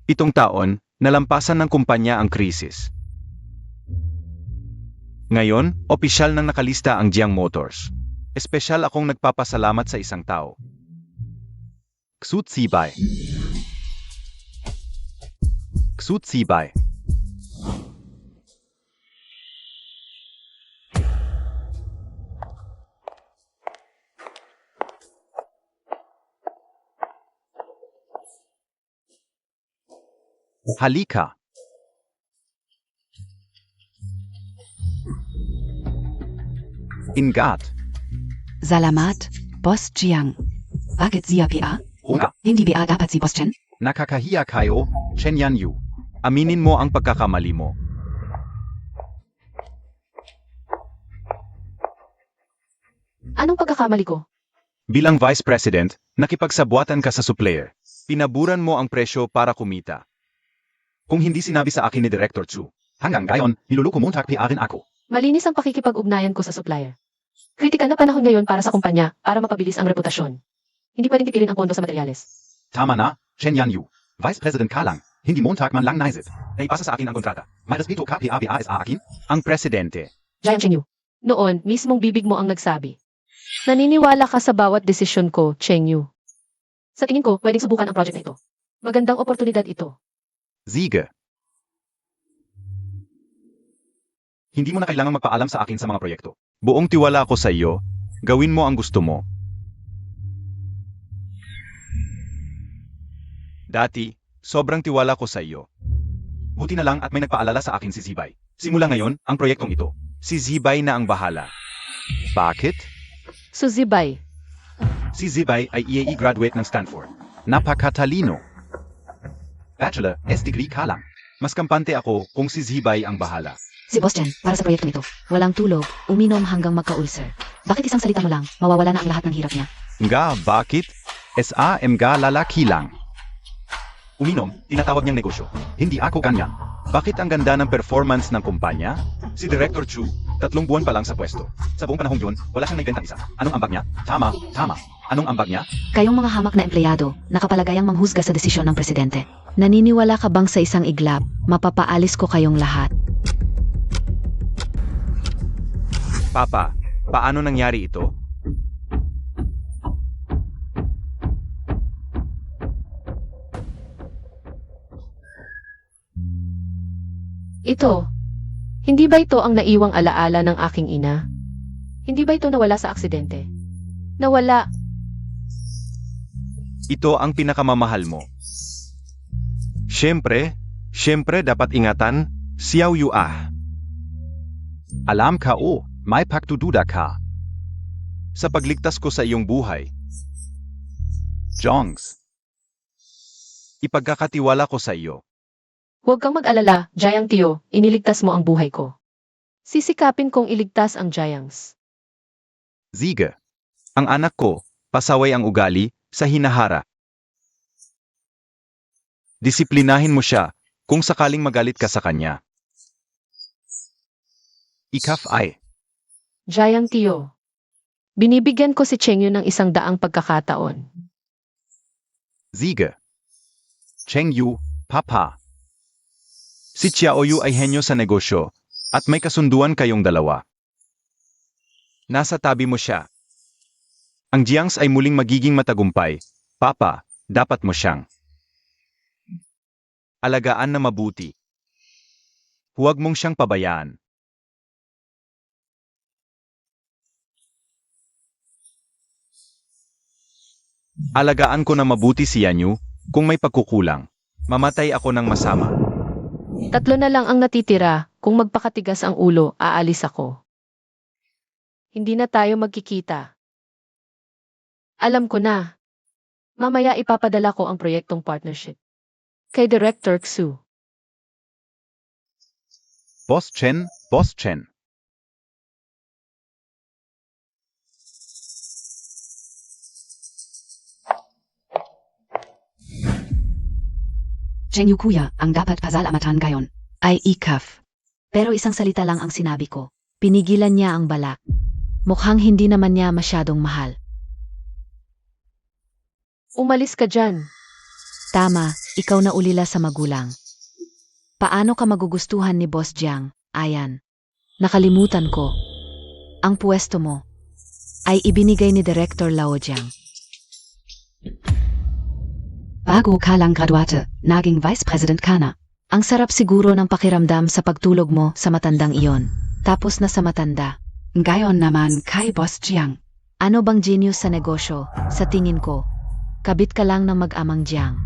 Itong taon, nalampasan ng kumpanya ang krisis. Ngayon, opisyal nang nakalista ang Jiang Motors. Espesyal akong nagpapasalamat sa isang tao. Xu Zibei. Xu Zibei. Halika. Ingat. Salamat, Boss Jiang. Bakit siya PA? Nga. Hindi ba dapat si Boss Chen? Nakakahiya kayo, Chen Yanyu. Aminin mo ang pagkakamali mo. Anong pagkakamali ko? Bilang Vice President, nakipagsabuatan ka sa supplier. Pinaburan mo ang presyo para kumita. Kung hindi sinabi sa akin ni Director Chu, hanggang gayon, niluluko mo pa rin ako. Malinis ang pakikipag-ugnayan ko sa supplier. Kritikal na panahon ngayon para sa kumpanya para mapabilis ang reputasyon. Hindi pwedeng tipirin ang pondo sa materyales. Tama na, Chen Yanyu. Vice President ka lang, hindi Montag man lang naisip. Naipasa sa akin ang kontrata. May respeto ka PABA sa akin? Ang Presidente. Jiang Chengyu. Noon, mismong bibig mo ang nagsabi. Naniniwala ka sa bawat desisyon ko, Chengyu. Sa tingin ko, pwedeng subukan ang project na ito. Magandang oportunidad ito. Sige. Hindi mo na kailangang magpaalam sa akin sa mga proyekto. Buong tiwala ako sa iyo, gawin mo ang gusto mo. Dati, sobrang tiwala ko sa iyo. Buti na lang at may nagpaalala sa akin si Zibei. Simula ngayon, ang proyektong ito. Si Zibei na ang bahala. Bakit? Suzibay. Si Zibei ay EAE graduate ng Stanford. Napakatalino. Bachelor, S degree ka lang. Mas kampante ako kung si Zibei ang bahala. Si Boss Chen, para sa proyektong ito, walang tulog, uminom hanggang magka-ulcer. Bakit isang salita mo lang, mawawala na ang lahat ng hirap niya? Nga, bakit? SAM ga lalaki lang. Uminom, tinatawag niyang negosyo. Hindi ako ganyan. Bakit ang ganda ng performance ng kumpanya? Si Director Chu, 3 buwan pa lang sa pwesto. Sa buong panahong yun, wala siyang naibentang isa. Anong ambag niya? Tama. Anong ambag niya? Kayong mga hamak na empleyado, nakapalagayang manghusga sa desisyon ng presidente. Naniniwala ka bang sa isang iglap, mapapaalis ko kayong lahat? Papa, paano nangyari ito? Ito. Hindi ba ito ang naiwang alaala ng aking ina? Hindi ba ito nawala sa aksidente? Nawala. Ito ang pinakamamahal mo. Siyempre dapat ingatan, Xiao Yu ah. Alam ka may pagdududa ka. Sa pagligtas ko sa iyong buhay. Jongs. Ipagkakatiwala ko sa iyo. Huwag kang mag-alala, Jiang Tio, iniligtas mo ang buhay ko. Sisikapin kong iligtas ang Jiangs. Ziga. Ang anak ko, pasaway ang ugali, sa hinahara. Disiplinahin mo siya, kung sakaling magalit ka sa kanya. Ikaf ay. Jiang Tio. Binibigyan ko si Chengyu ng 100 pagkakataon. Ziga. Chengyu, Papa. Si Xiaoyu ay henyo sa negosyo, at may kasunduan kayong dalawa. Nasa tabi mo siya. Ang Jiangs ay muling magiging matagumpay. Papa, dapat mo siyang alagaan na mabuti. Huwag mong siyang pabayaan. Alagaan ko na mabuti si Yanyu, kung may pagkukulang. Mamatay ako ng masama. 3 na lang ang natitira, kung magpakatigas ang ulo, aalis ako. Hindi na tayo magkikita. Alam ko na. Mamaya ipapadala ko ang proyektong partnership. Kay Director Xu. Boss Chen. Chengyu kuya, ang dapat pasalamatan ngayon ay ikaf. Pero isang salita lang ang sinabi ko. Pinigilan niya ang balak. Mukhang hindi naman niya masyadong mahal. Umalis ka dyan. Tama, ikaw na ulila sa magulang. Paano ka magugustuhan ni Boss Jiang, Ayan? Nakalimutan ko. Ang pwesto mo ay ibinigay ni Director Lao Jiang. Bago ka lang graduate, naging Vice President ka na. Ang sarap siguro ng pakiramdam sa pagtulog mo sa matandang iyon. Tapos na sa matanda. Ngayon naman kay Boss Jiang. Ano bang genius sa negosyo? Sa tingin ko, kabit ka lang ng mag-amang Jiang.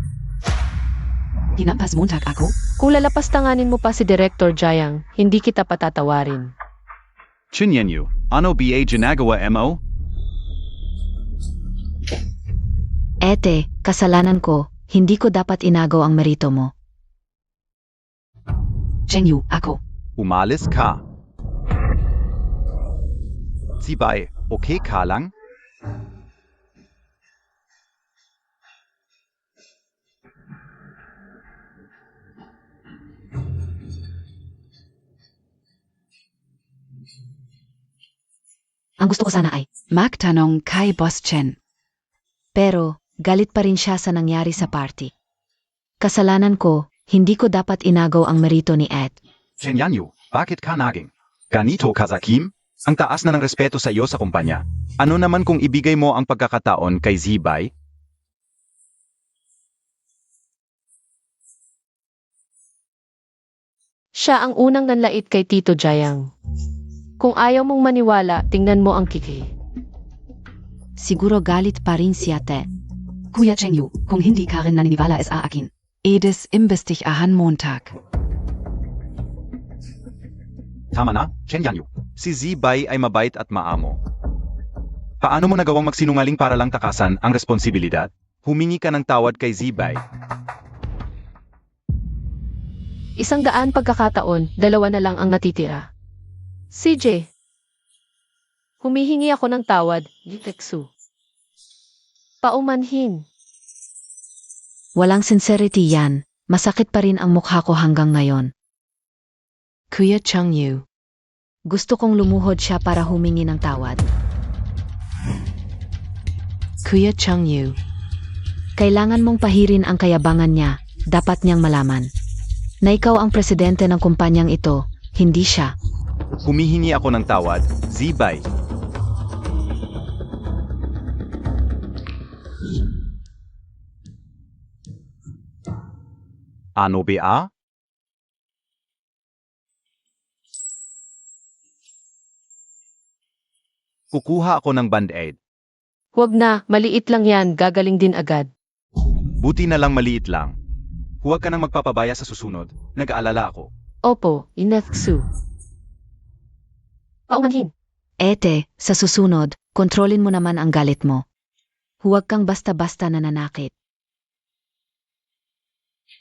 Hinampas Montag ako? Kung lalapastanganin mo pa si Director Jiang, hindi kita patatawarin. Chinyenyu, ano ba ginagawa mo? Ete, kasalanan ko, hindi ko dapat inagaw ang merito mo. Chengyu, ako. Umalis ka. Zibay, okay ka lang? Ang gusto ko sana ay magtanong kay Boss Chen. Pero, galit pa rin siya sa nangyari sa party. Kasalanan ko, hindi ko dapat inagaw ang merito ni Ed. Chenyanyu, bakit ka naging ganito Kazakim? Ang taas na ng respeto sa iyo sa kumpanya. Ano naman kung ibigay mo ang pagkakataon kay Zibay? Siya ang unang nanlait kay Tito Jiang. Kung ayaw mong maniwala, tingnan mo ang kiki. Siguro galit pa rin si Ate. Kuya Chengyu, kung hindi ka rin naniniwala sa akin. Edis imbestig ahan Montag. Tama na, Chenyanyu. Si Zibay ay mabait at maamo. Paano mo nagawang magsinungaling para lang takasan ang responsibilidad? Humingi ka ng tawad kay Zibay. 100 pagkakataon, 2 na lang ang natitira. CJ, humihingi ako ng tawad, Giteksu. Paumanhin. Walang sincerity yan. Masakit pa rin ang mukha ko hanggang ngayon. Kuya Chengyu. Gusto kong lumuhod siya para humingi ng tawad. Kuya Chengyu. Kailangan mong pahirin ang kayabangan niya. Dapat niyang malaman na ikaw ang presidente ng kumpanyang ito, hindi siya. Humihingi ako ng tawad, Zibay. Ano ba? Kukuha ako ng band-aid. Huwag na, maliit lang yan, gagaling din agad. Buti na lang maliit lang. Huwag ka nang magpapabaya sa susunod. Nag-aalala ako. Opo, Ineksu. Paumanhin. Ete, sa susunod, kontrolin mo naman ang galit mo. Huwag kang basta-basta nananakit.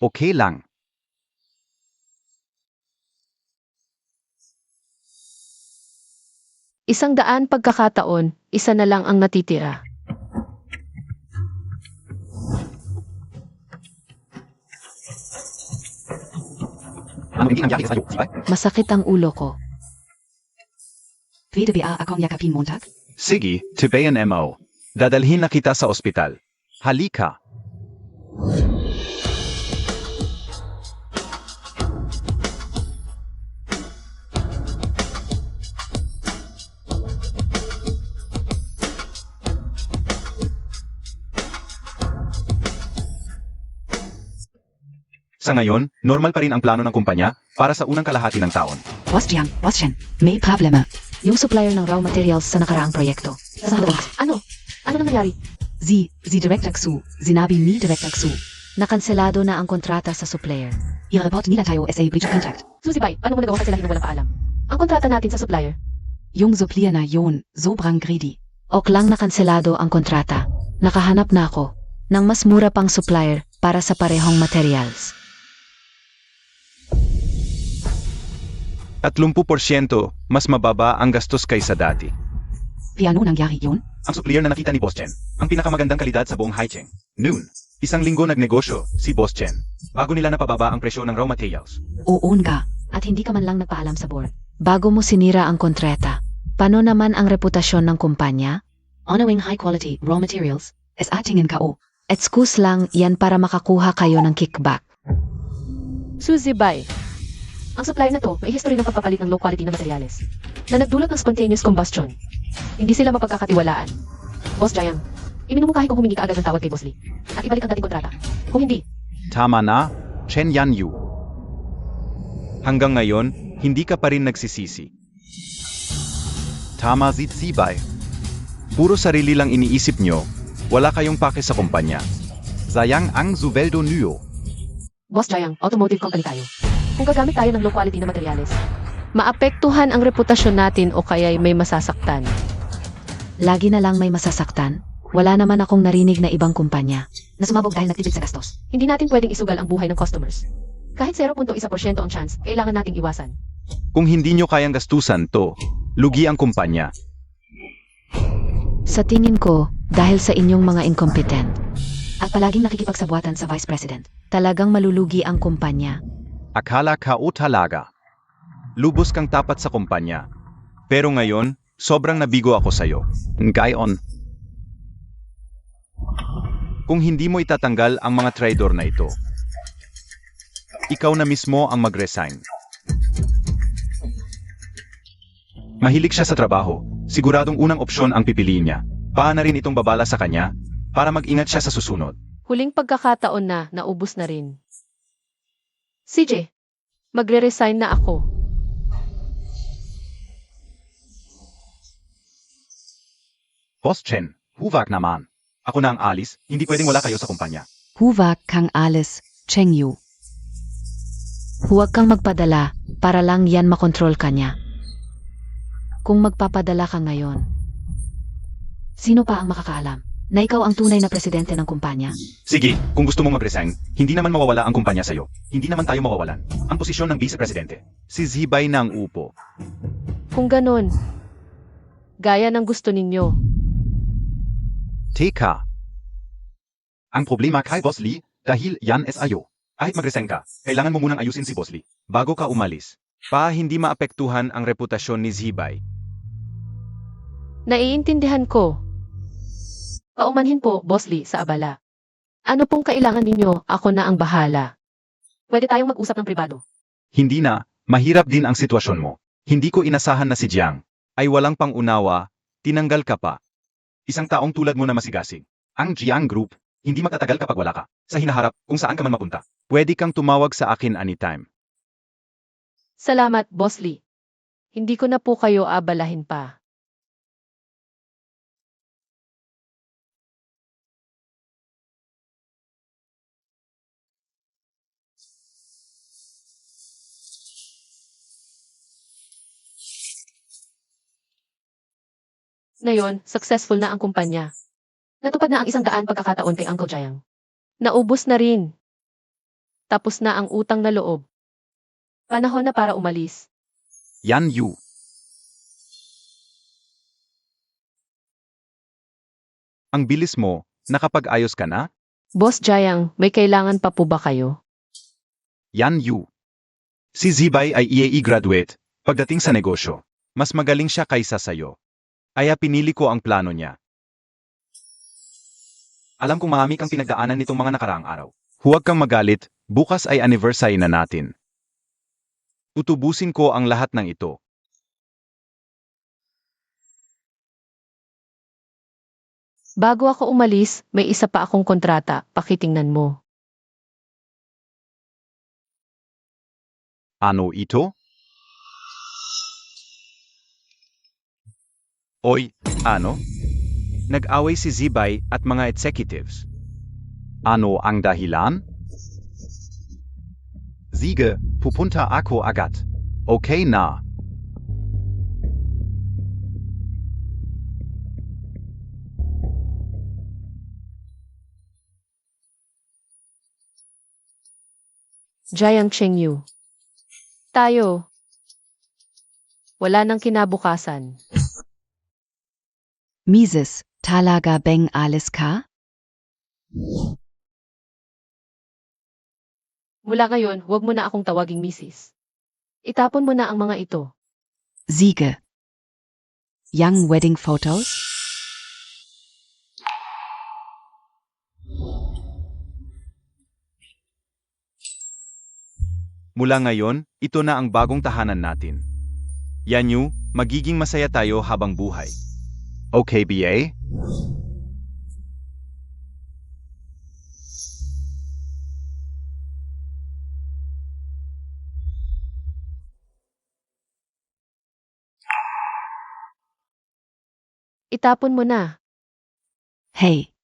Okay lang. Isang daan pagkakataon, 1 na lang ang natitira. Ano hindi nangyari sa'yo, Zibay? Masakit ang ulo ko. Pwede ba akong yakapin Montag? Sige, tibayan mo. Dadalhin na kita sa ospital. Halika. Sa ngayon, normal pa rin ang plano ng kumpanya para sa unang kalahati ng taon. Boss Jiang, Boss Chen, may problema. Yung supplier ng raw materials sa nakaraang proyekto. Ano? Ano nangyari? Si Director Xu, sinabi ni Director Xu. Nakanselado na ang kontrata sa supplier. I-report nila tayo sa breach of contract. Susibay, ano mo nagawa kasi lang walang paalam? Ang kontrata natin sa supplier. Yung supplier na yun, sobrang greedy. Ok lang nakanselado ang kontrata. Nakahanap na ako ng mas mura pang supplier para sa parehong materials. 30% mas mababa ang gastos kaysa dati. Paano nangyari yun? Ang supplier na nakita ni Boss Chen, ang pinakamagandang kalidad sa buong Haicheng. Noon, 1 linggo nagnegosyo si Boss Chen, bago nila napababa ang presyo ng raw materials. Oo nga. At hindi ka man lang nagpaalam sa board. Bago mo sinira ang kontrata. Paano naman ang reputasyon ng kumpanya? Honoring high quality raw materials, as atingin ka o, Excuse lang yan para makakuha kayo ng kickback. Suzy Bai. Ang supplier na to, may history ng pagpapalit ng low quality na materyales na nagdulot ng spontaneous combustion. Hindi sila mapagkakatiwalaan. Boss Jiang, iminumungkahi kong humingi ka agad ng tawad kay Boss Lee at ibalik ang dating kontrata. Kung hindi, Tama na, Chen Yanyu. Hanggang ngayon, hindi ka pa rin nagsisisi. Tama Zibay. Puro sarili lang iniisip nyo, wala kayong pake sa kumpanya. Sayang ang Zuveldo Nuyo. Boss Jiang, automotive company tayo. Kung gagamit tayo ng low quality na materyales, maapektuhan ang reputasyon natin o kaya'y may masasaktan. Lagi na lang may masasaktan. Wala naman akong narinig na ibang kumpanya na sumabog dahil nagtipid sa gastos. Hindi natin pwedeng isugal ang buhay ng customers. Kahit 0.1% ang chance, kailangan nating iwasan. Kung hindi nyo kayang gastusan to, lugi ang kumpanya. Sa tingin ko, dahil sa inyong mga incompetent at palaging nakikipagsabuatan sa Vice President, talagang malulugi ang kumpanya. Akala ka o talaga. Lubos kang tapat sa kumpanya. Pero ngayon, sobrang nabigo ako sa'yo. Ngayon. Kung hindi mo itatanggal ang mga traidor na ito, ikaw na mismo ang mag-resign. Mahilig siya sa trabaho. Siguradong unang opsyon ang pipiliin niya. Paana rin itong babala sa kanya para mag-ingat siya sa susunod. Huling pagkakataon na, naubos na rin. CJ, magre-resign na ako. Boss Chen, huwag naman. Ako na ang alis, hindi pwedeng wala kayo sa kumpanya. Huwag kang alis, Cheng Yu. Huwag kang magpadala para lang yan makontrol ka niya. Kung magpapadala ka ngayon, sino pa ang makakaalam na ikaw ang tunay na presidente ng kumpanya? Sige, kung gusto mong mag-resign, hindi naman mawawala ang kumpanya sa'yo. Hindi naman tayo mawawalan. Ang posisyon ng vice-presidente. Si Zibay na ang upo. Kung ganun, gaya ng gusto ninyo. Teka. Ang problema kay Boss Lee, dahil yan SIO. Kahit mag-resign ka, kailangan mo munang ayusin si Boss Lee bago ka umalis. Hindi maapektuhan ang reputasyon ni Zibay. Naiintindihan ko. Paumanhin po, Boss Lee, sa abala. Ano pong kailangan ninyo, ako na ang bahala. Pwede tayong mag-usap ng pribado. Hindi na, mahirap din ang sitwasyon mo. Hindi ko inasahan na si Jiang ay walang pang-unawa, tinanggal ka pa. Isang taong tulad mo na masigasig. Ang Jiang Group, hindi magtatagal kapag wala ka. Sa hinaharap, kung saan ka man mapunta. Pwede kang tumawag sa akin anytime. Salamat, Boss Lee. Hindi ko na po kayo abalahin pa. Ngayon, successful na ang kumpanya. Natupad na ang 100 pagkakataon kay Uncle Jiang. Naubos na rin. Tapos na ang utang na loob. Panahon na para umalis. Yan Yu. Ang bilis mo, nakapag-ayos ka na? Boss Jiang, may kailangan pa po ba kayo? Yan Yu. Si Zibay ay EAE graduate. Pagdating sa negosyo, mas magaling siya kaysa sayo. Kaya pinili ko ang plano niya. Alam kong marami kang pinagdaanan nitong mga nakaraang araw. Huwag kang magalit, bukas ay anniversary na natin. Tutubusin ko ang lahat ng ito. Bago ako umalis, may isa pa akong kontrata. Pakitingnan mo. Ano ito? Oy, ano? Nag-away si Zibay at mga executives. Ano ang dahilan? Sige, pupunta ako agad. Okay na. Jiang Chengyu. Tayo. Wala nang kinabukasan. Mises, talaga bang alis ka? Mula ngayon, huwag mo na akong tawaging misis. Itapon mo na ang mga ito. Siege. Young wedding photos? Mula ngayon, ito na ang bagong tahanan natin. Yanyu, magiging masaya tayo habang buhay. Okay, BA? Itapon mo na. Hey,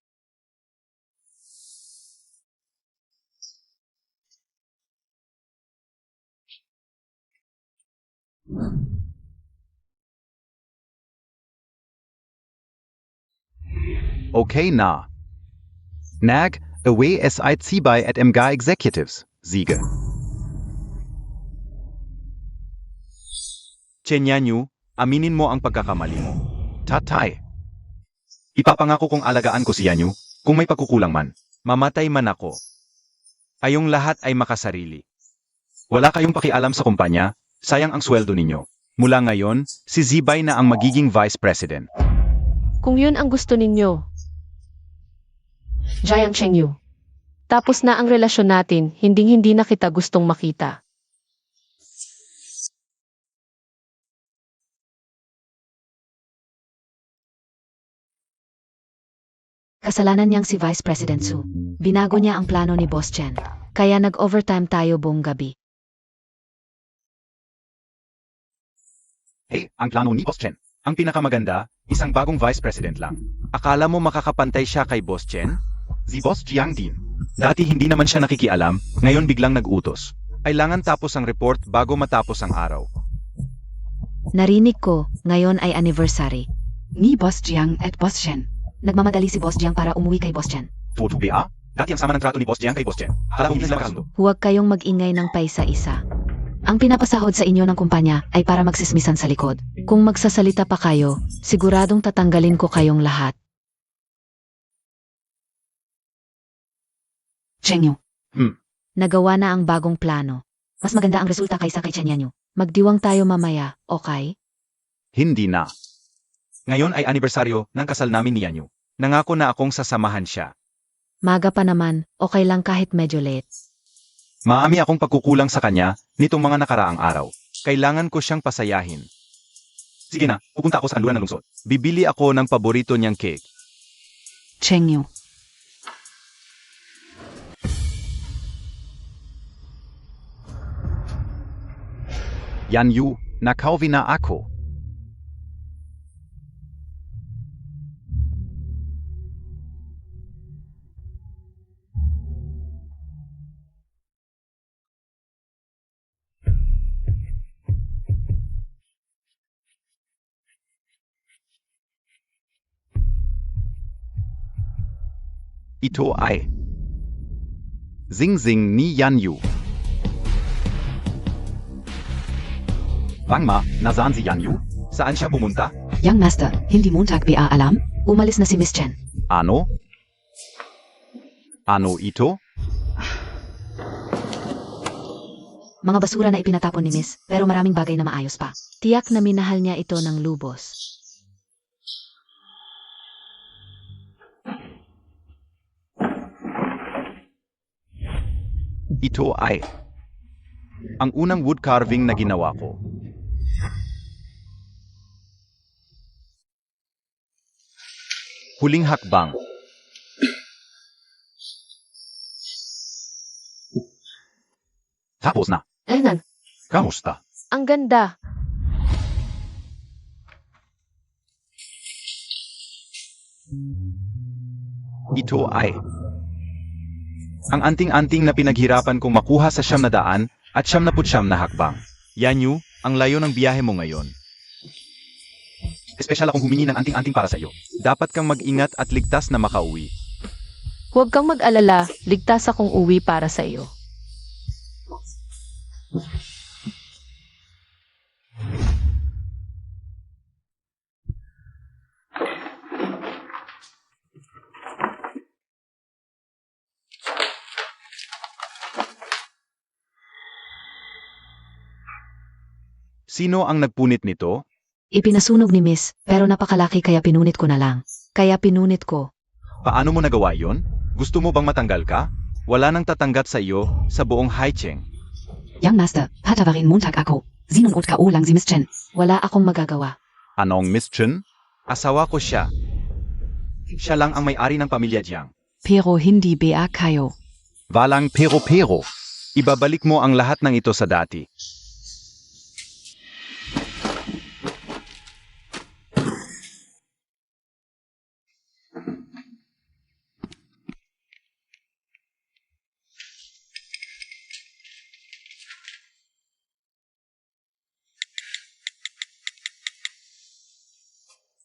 Okay na. Nag, away es Zibay at MGA Executives, Siege. Chen Yanyu, aminin mo ang pagkakamali mo. Tatay. Ipapangako kong alagaan ko si Yanyu, kung may pagkukulang man. Mamatay man ako. Kayong lahat ay makasarili. Wala kayong pakialam sa kumpanya, sayang ang sweldo ninyo. Mula ngayon, si Zibay na ang magiging Vice President. Kung yun ang gusto ninyo. Jiang Chengyu. Tapos na ang relasyon natin, hindi na kita gustong makita. kasalanan niyang si Vice President Su. Binago niya ang plano ni Boss Chen. Kaya nag-overtime tayo buong gabi. Hey, ang plano ni Boss Chen. Ang pinakamaganda, isang bagong Vice President lang. Akala mo makakapantay siya kay Boss Chen? Si Boss Jiang din. Dati hindi naman siya nakikialam, ngayon biglang nag-utos. Kailangan tapos ang report bago matapos ang araw. Narinig ko, ngayon ay anniversary. Ni Boss Jiang at Boss Chen. Nagmamadali si Boss Jiang para umuwi kay Boss Chen. Tutu BA? Dati ang sama ng trato ni Boss Jiang kay Boss Chen. Akala ko hindi sila makasundo. Huwag kayong mag-ingay ng paisa-isa. Ang pinapasahod sa inyo ng kumpanya ay para magsismisan sa likod. Kung magsasalita pa kayo, siguradong tatanggalin ko kayong lahat. Chengyu. Nagawa na ang bagong plano. Mas maganda ang resulta kaysa kay Chanyanyu. Magdiwang tayo mamaya, okay? Hindi na. Ngayon ay anibersaryo ng kasal namin ni Yanyu. Nangako na akong sasamahan siya. Maga pa naman, okay lang kahit medyo late. Maami akong pagkukulang sa kanya nitong mga nakaraang araw. Kailangan ko siyang pasayahin. Sige na, pupunta ako sa anluran ng lungsod. Bibili ako ng paborito niyang cake. Chengyu. Yanyu, nakauwi na ako. Ito ay Zing-Zing ni Yanyu. Bangma, nasaan si Yanyu? Saan siya pumunta? Young Master, hindi mo BA alam? Umalis na si Miss Chen. Ano? Ano ito? Mga basura na ipinatapon ni Miss, pero maraming bagay na maayos pa. Tiyak na minahal niya ito ng lubos. Ito ay ang unang wood carving na ginawa ko. Huling hakbang. Tapos na. Enan, Kamusta? ang ganda. Ito ay ang anting-anting na pinaghirapan kong makuha sa 900 at 99 na hakbang. Yanyu, ang layo ng biyahe mo ngayon. Espesyal akong humingi ng anting-anting para sa iyo. Dapat kang mag-ingat at ligtas na makauwi. Huwag kang mag-alala, ligtas akong uwi para sa iyo. Sino ang nagpunit nito? Ipinasunog ni Miss, pero napakalaki kaya pinunit ko na lang. Kaya pinunit ko. Paano mo nagawa yon? Gusto mo bang matanggal ka? Wala nang tatanggap sa iyo sa buong Haicheng. Young Master, patawarin Montag ako. Sinunod ka lang si Miss Chen. Wala akong magagawa. Anong Miss Chen? Asawa ko siya. Siya lang ang may-ari ng pamilya Jiang. Pero hindi ba kayo? Walang pero-pero. Ibabalik mo ang lahat ng ito sa dati.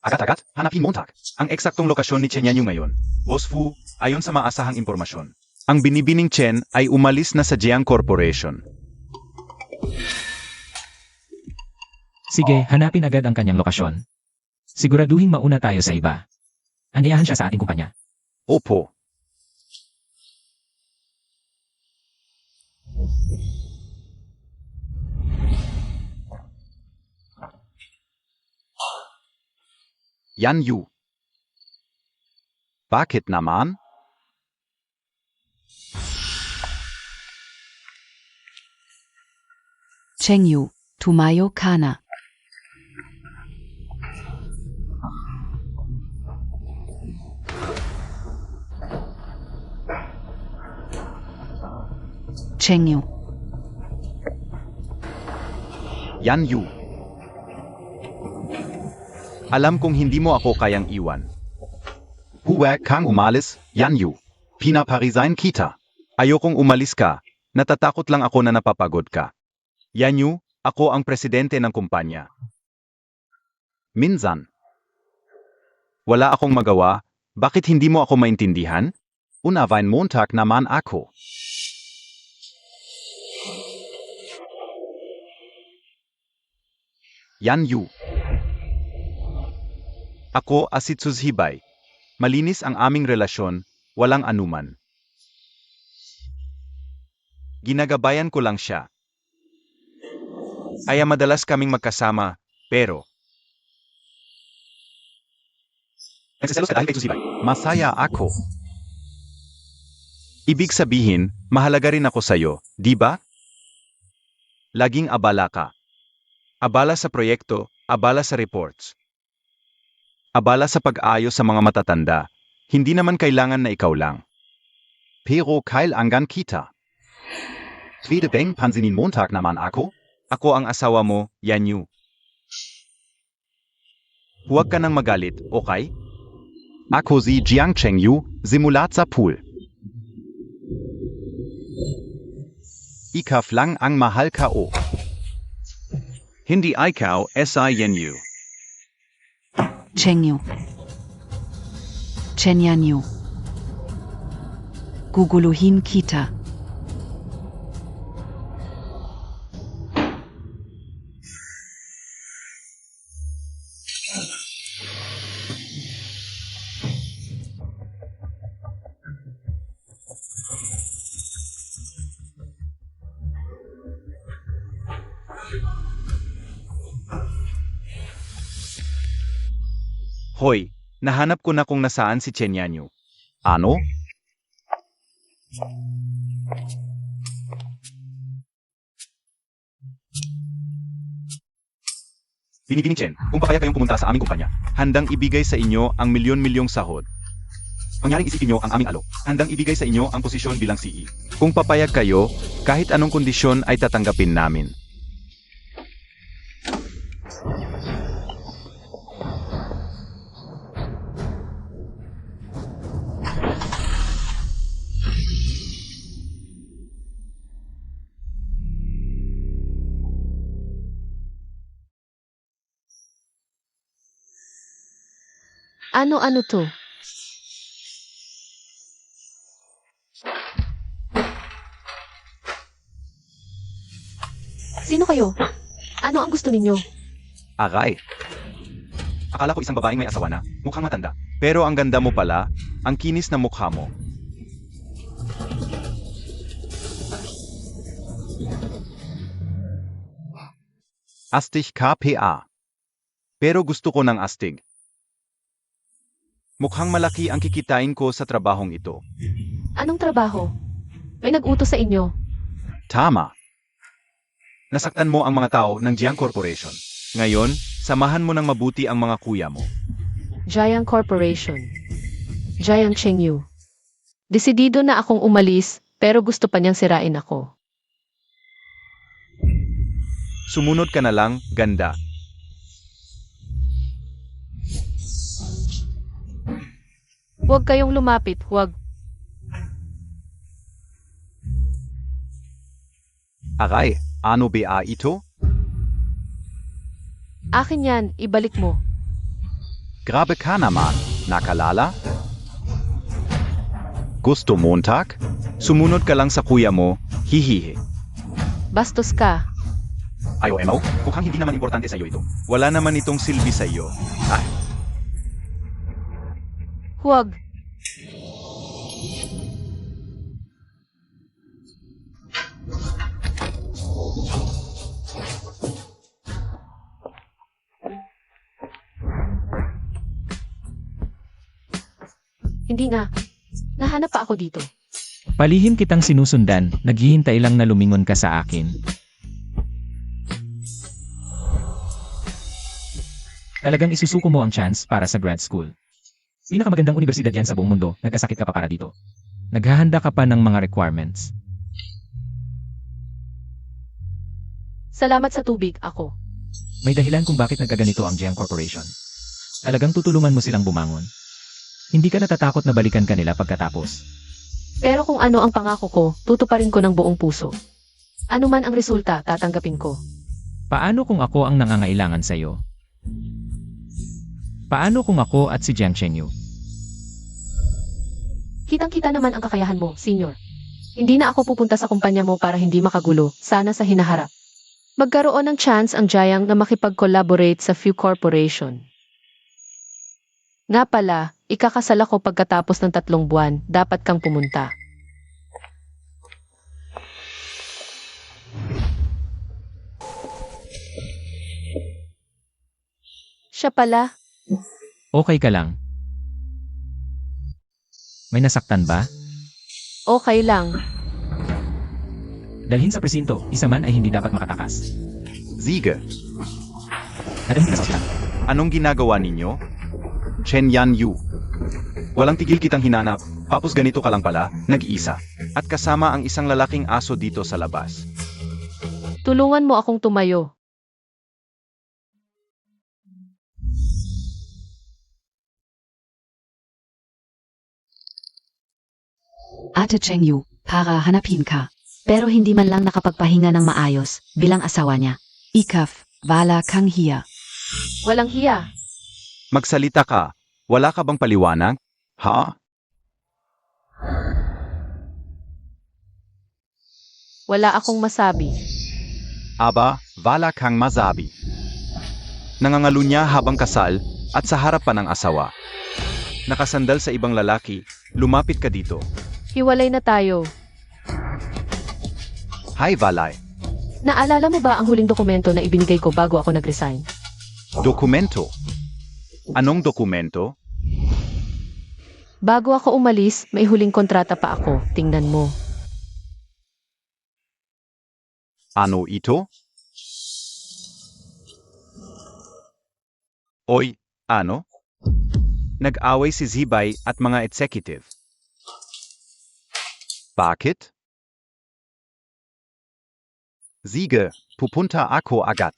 Agad-agad, hanapin Montag. Ang eksaktong lokasyon ni Chen Yanyu ngayon. Boss Fu, ayon sa maasahang impormasyon. Ang binibining Chen ay umalis na sa Jiang Corporation. Sige, hanapin agad ang kanyang lokasyon. Siguraduhin mauna tayo sa iba. Anyayahan siya sa ating kumpanya. Opo. Yan Yu. Bakit naman? Chengyu, tumayo ka na. Chengyu, Yan Yu. Alam kong hindi mo ako kayang iwan. Huwag kang umalis, Yan Yu. Pinaparisign kita. Ayokong umalis ka. Natatakot lang ako na napapagod ka. Yan Yu, ako ang presidente ng kumpanya. Minsan. Wala akong magawa. Bakit hindi mo ako maintindihan? Unavain Montag naman ako. Yan Yu. Ako si Tsuzhibay. Malinis ang aming relasyon, walang anuman. Ginagabayan ko lang siya. Kaya madalas kaming magkasama, pero... Nagsiselos ka dahil kay Tsuzhibay. Masaya ako. Ibig sabihin, mahalaga rin ako sa'yo, di ba? Laging abala ka. Abala sa proyekto, abala sa reports. Abala sa pag-ayos sa mga matatanda. Hindi naman kailangan na ikaw lang. Pero kailangan kita. Pwede bang pansinin Montag naman ako? Ako ang asawa mo, Yan Yu. Huwag ka nang magalit, okay? Ako si Jiang Chengyu, simulat sa pool. Ikaw lang ang mahal ko. Hindi ikaw, Yan Yu. Chengyu, Chen Yanyu. Guguluhin kita. Hoy, nahanap ko na kung nasaan si Chen Yanyu. Ano? Binibining Chen, kung papayag kayong pumunta sa aming kumpanya, handang ibigay sa inyo ang milyon-milyong sahod. Mangyaring isipin nyo ang aming alok, handang ibigay sa inyo ang posisyon bilang CE. Kung papayag kayo, kahit anong kondisyon ay tatanggapin namin. Ano-ano to? Sino kayo? Ano ang gusto ninyo? Aray. Akala ko isang babaeng may asawa na, mukhang matanda. Pero ang ganda mo pala, ang kinis na mukha mo. Astig KPA. Pero gusto ko ng astig. Mukhang malaki ang kikitain ko sa trabahong ito. Anong trabaho? May nag-utos sa inyo. Tama. Nasaktan mo ang mga tao ng Jiang Corporation. Ngayon, samahan mo ng mabuti ang mga kuya mo. Jiang Corporation. Jiang Chengyu. Desidido na akong umalis, pero gusto pa niyang sirain ako. Sumunod ka na lang, ganda. Huwag kayong lumapit, huwag. Aray, ano ba ito? Akin yan, ibalik mo. Grabe ka naman, nakalala? Gusto Montag? Sumunod ka lang sa kuya mo, hihihi. Bastos ka. Ayo Emo, mukhang hindi naman importante sa'yo ito. Wala naman itong silbi sa'yo. Ay, Huwag. Hindi na. Nahanap pa ako dito. Palihim kitang sinusundan, naghihintay lang na lumingon ka sa akin. Talagang isusuko mo ang chance para sa grad school. Pinakamagandang universidad yan sa buong mundo, nagkasakit ka pa para dito. Naghahanda ka pa ng mga requirements. Salamat sa tubig, ako. May dahilan kung bakit nagkaganito ang Jiang Corporation. Talagang tutulungan mo silang bumangon. Hindi ka natatakot na balikan kanila pagkatapos. Pero kung ano ang pangako ko, tutuparin ko ng buong puso. Ano man ang resulta, tatanggapin ko. Paano kung ako ang nangangailangan sa'yo? Paano kung ako at si Jiang Chengyu? Kitang-kita naman ang kakayahan mo, senior. Hindi na ako pupunta sa kumpanya mo para hindi makagulo, sana sa hinaharap. Magkaroon ng chance ang Jiang na makipag-collaborate sa Few Corporation. Nga pala, ikakasal ako pagkatapos ng 3 buwan, dapat kang pumunta. Siya pala, Okay ka lang? May nasaktan ba? okay lang. Dalhin sa presinto, isa man ay hindi dapat makatakas. Siege. Nadalhin ka sa ospital. Anong ginagawa ninyo? Chen Yan Yu. Walang tigil kitang hinanap, tapos ganito ka lang pala, nag-iisa. At kasama ang isang lalaking aso dito sa labas. Tulungan mo akong tumayo. Ate Chengyu, para hanapin ka. Pero hindi man lang nakapagpahinga ng maayos bilang asawa niya. Ikaf, wala kang hiya. Walang hiya. Magsalita ka. Wala ka bang paliwanag? Ha? Wala akong masabi. Aba, wala kang masabi. Nangangalunya habang kasal at sa harap pa ng asawa. Nakasandal sa ibang lalaki, lumapit ka dito. Hiwalay na tayo. Hay Valay. Naalala mo ba ang huling dokumento na ibinigay ko bago ako nag-resign? Dokumento. Anong dokumento? Bago ako umalis, may huling kontrata pa ako. Tingnan mo. Ano ito? Oy, ano? Nag-away si Zibay at mga executive. Bakit? Siege, pupunta ako agad.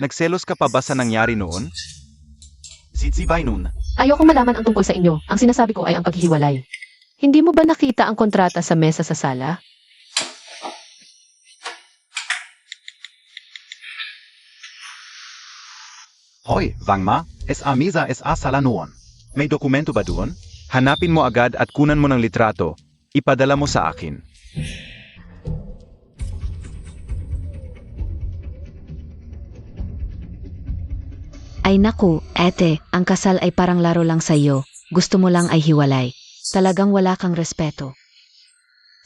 Nagselos ka pa ba sa nangyari noon? Si Zibay noon. Ayokong malaman ang tungkol sa inyo. Ang sinasabi ko ay ang paghihiwalay. Hindi mo ba nakita ang kontrata sa mesa sa sala? Hoy, Wangma, SA Mesa SA Sala noon. May dokumento ba doon? Hanapin mo agad at kunan mo ng litrato. Ipadala mo sa akin. Ay naku, ete, ang kasal ay parang laro lang sa iyo. Gusto mo lang ay hiwalay. Talagang wala kang respeto.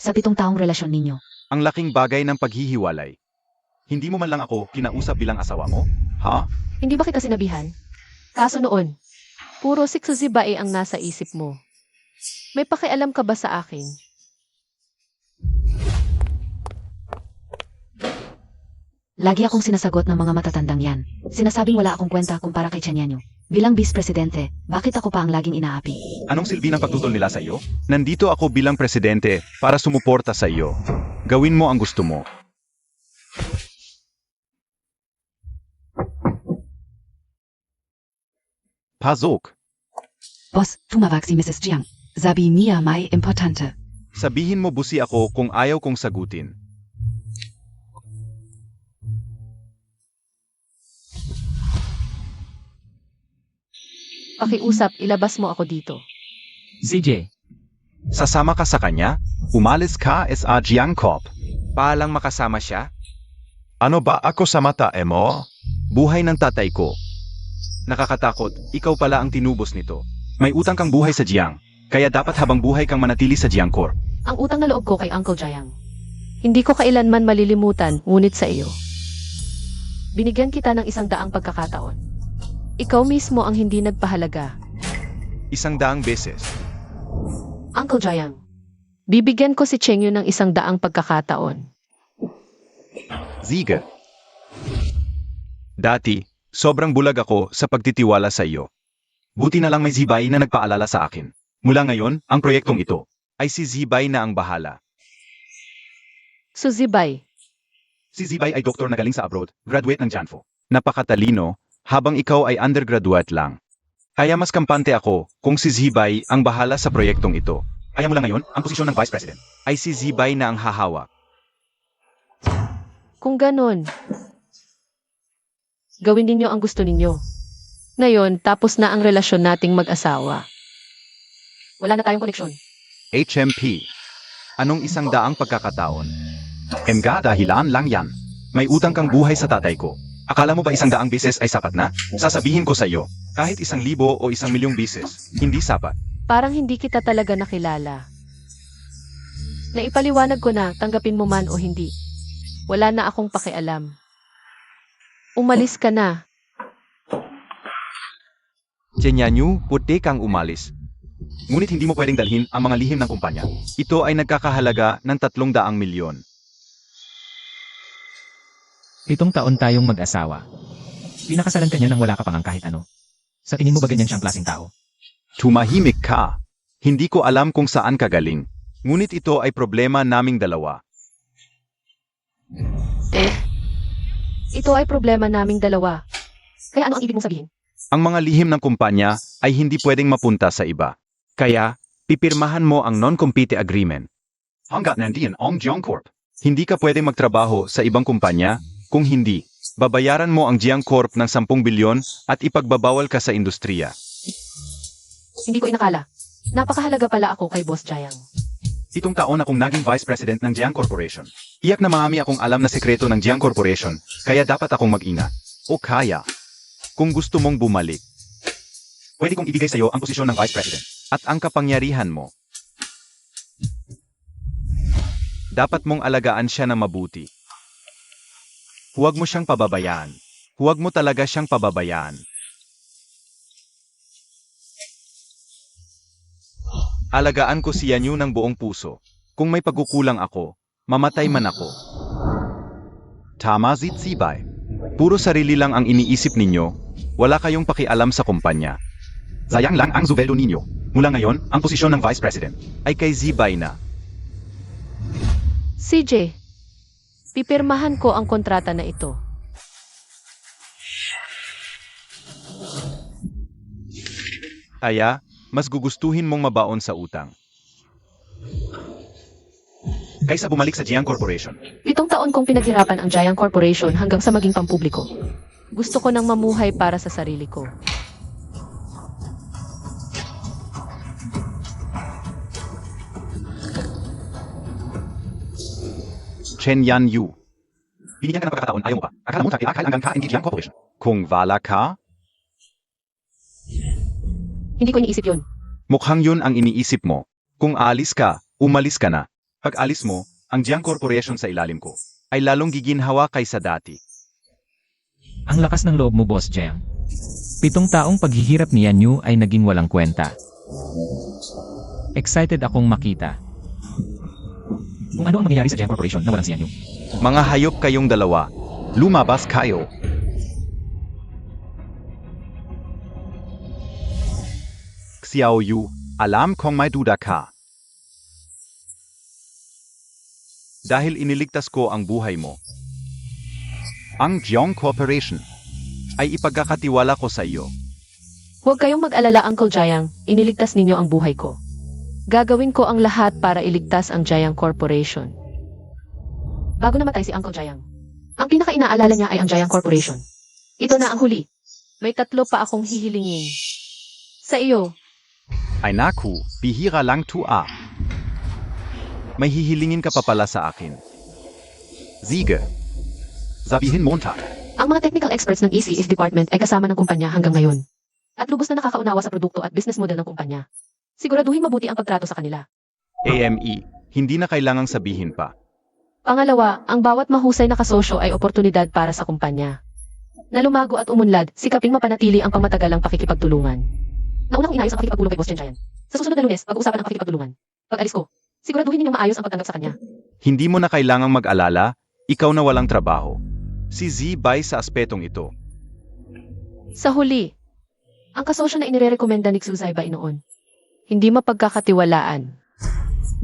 Sa 7 taong relasyon ninyo. Ang laking bagay ng paghihiwalay. Hindi mo man lang ako kinausap bilang asawa mo? Ha? Hindi ba kita sinabihan? Kaso noon, puro siksuzibae ang nasa isip mo. May pakialam ka ba sa akin? Lagi akong sinasagot ng mga matatandang yan. Sinasabing wala akong kwenta kumpara kay Tianyanyo. Bilang Vice Presidente, bakit ako pa ang laging inaapi? Anong silbi ng pagtutol nila sa iyo? Nandito ako bilang presidente para sumuporta sa iyo. Gawin mo ang gusto mo. Pasok. Boss, tumawag si Mrs. Jiang. Sabi niya may importante. Sabihin mo busi ako kung ayaw kong sagutin. Pakiusap, ilabas mo ako dito. CJ, Sasama ka sa kanya? Umalis ka sa Jiang Corp. Palang makasama siya? Ano ba ako sa mata mo? Buhay ng tatay ko. Nakakatakot, ikaw pala ang tinubos nito. May utang kang buhay sa Jiang, kaya dapat habang buhay kang manatili sa Jiang Corp. Ang utang na loob ko kay Uncle Jiang. Hindi ko kailanman malilimutan, ngunit sa iyo. Binigyan kita ng 100 pagkakataon. Ikaw mismo ang hindi nagpahalaga. 100 beses. Uncle Jiang, bibigyan ko si Chengyu ng 100 pagkakataon. Ziga. Dati, sobrang bulag ako sa pagtitiwala sa iyo. Buti na lang may Zibay na nagpaalala sa akin. Mula ngayon, ang proyektong ito ay si Zibay na ang bahala. Suzibay, Si Zibay ay doktor na galing sa abroad, graduate ng Janfo. Napakatalino, habang ikaw ay undergraduate lang. Kaya mas kampante ako kung si Zibay ang bahala sa proyektong ito. Kaya mula ngayon, ang posisyon ng Vice President ay si Zibay na ang hahawak. kung ganon, gawin ninyo ang gusto ninyo. Ngayon, tapos na ang relasyon nating mag-asawa. Wala na tayong koneksyon. HMP. Anong 100 pagkakataon? Emga dahilan lang yan. May utang kang buhay sa tatay ko. Akala mo ba 100 beses ay sapat na? Sasabihin ko sa iyo, kahit 1,000 o 1,000,000 beses, hindi sapat. Parang hindi kita talaga nakilala. Naipaliwanag ko na, tanggapin mo man o hindi. Wala na akong pakialam. Umalis ka na. Chenyanyu, puti kang umalis. Ngunit hindi mo pwedeng dalhin ang mga lihim ng kumpanya. Ito ay nagkakahalaga ng 300 milyon. 7 taon tayong mag-asawa. Pinakasalan ka niya nang wala ka pang ang kahit ano. Sa tingin mo ba ganyan siyang klaseng tao? Tumahimik ka. Hindi ko alam kung saan ka galing. Ngunit ito ay problema naming dalawa. Ito ay problema naming dalawa. Kaya ano ang ibig mong sabihin? Ang mga lihim ng kumpanya ay hindi pwedeng mapunta sa iba. Kaya, pipirmahan mo ang non-compete agreement. Hanggat nandiyan ang Jiang Corp. Hindi ka pwedeng magtrabaho sa ibang kumpanya. Kung hindi, babayaran mo ang Jiang Corp ng 10 bilyon at ipagbabawal ka sa industriya. Hindi ko inakala. Napakahalaga pala ako kay Boss Jiang. 7 taon akong naging Vice President ng Jiang Corporation. Iyak na marami akong alam na sekreto ng Jiang Corporation, kaya dapat akong mag-ingat. O kaya, kung gusto mong bumalik, pwede kong ibigay sa iyo ang posisyon ng Vice President at ang kapangyarihan mo. Dapat mong alagaan siya na mabuti. Huwag mo siyang pababayaan. Huwag mo talaga siyang pababayaan. Alagaan ko si Yanyu ng buong puso. Kung may pagkukulang ako, mamatay man ako. Tama, Zibay. Puro sarili lang ang iniisip ninyo. Wala kayong pakialam sa kumpanya. Sayang lang ang suweldo ninyo. Mula ngayon, ang posisyon ng Vice President ay kay Zibay na. CJ, pipirmahan ko ang kontrata na ito. Kaya, mas gugustuhin mong mabaon sa utang. Kaysa bumalik sa Jiang Corporation. 7 taon kong pinaghirapan ang Giant Corporation hanggang sa maging pampubliko. Gusto ko nang mamuhay para sa sarili ko. Chen Yan Yu. Binigyan ka ng pagkakataon, ayaw mo pa. Akala mo takilakal hanggang ka hindi Jiang Corporation. Kung wala ka, Hindi ko iniisip yun. mukhang yun ang iniisip mo. Kung alis ka, umalis ka na. Pag alis mo, ang Jiang Corporation sa ilalim ko ay lalong giginhawa kaysa dati. Ang lakas ng loob mo, Boss Jiang. 7 taong paghihirap ni Yanyu ay naging walang kwenta. Excited akong makita. Kung ano ang mangyayari sa Jiang Corporation na walang si Yanyu. Mga hayop kayong dalawa. Lumabas kayo. Xiao Yu, alam kong may duda ka. Dahil iniligtas ko ang buhay mo. Ang Jiang Corporation ay ipagkakatiwala ko sa iyo. Huwag kayong mag-alala, Uncle Jiang. Iniligtas ninyo ang buhay ko. Gagawin ko ang lahat para iligtas ang Jiang Corporation. Bago namatay si Uncle Jiang, ang pinaka-inaalala niya ay ang Jiang Corporation. Ito na ang huli. May 3 pa akong hihilingin. Sa iyo. Ay naku, bihira lang tua. May hihilingin ka pa pala sa akin. Sige. Sabihin mo ta. Ang mga technical experts ng ECS department ay kasama ng kumpanya hanggang ngayon. At lubos na nakakaunawa sa produkto at business model ng kumpanya. Siguraduhin mabuti ang pagtrato sa kanila. AME, hindi na kailangang sabihin pa. Pangalawa, ang bawat mahusay na kasosyo ay oportunidad para sa kumpanya. Na lumago at umunlad, sikaping mapanatili ang pangmatagalang pakikipagtulungan. Nauna kong inayos ang pakikipagtulong kay Boss Chen Jian. Sa susunod na Lunes, pag-uusapan ang pakikipagtulungan. Pag-alis ko, siguraduhin ninyong maayos ang pagtanggap sa kanya. Hindi mo na kailangang mag-alala, ikaw na walang trabaho. Si Z bay sa aspetong ito. Sa huli, ang kasosyo na inirekomenda ni Xuzai ba noon? Hindi mapagkakatiwalaan.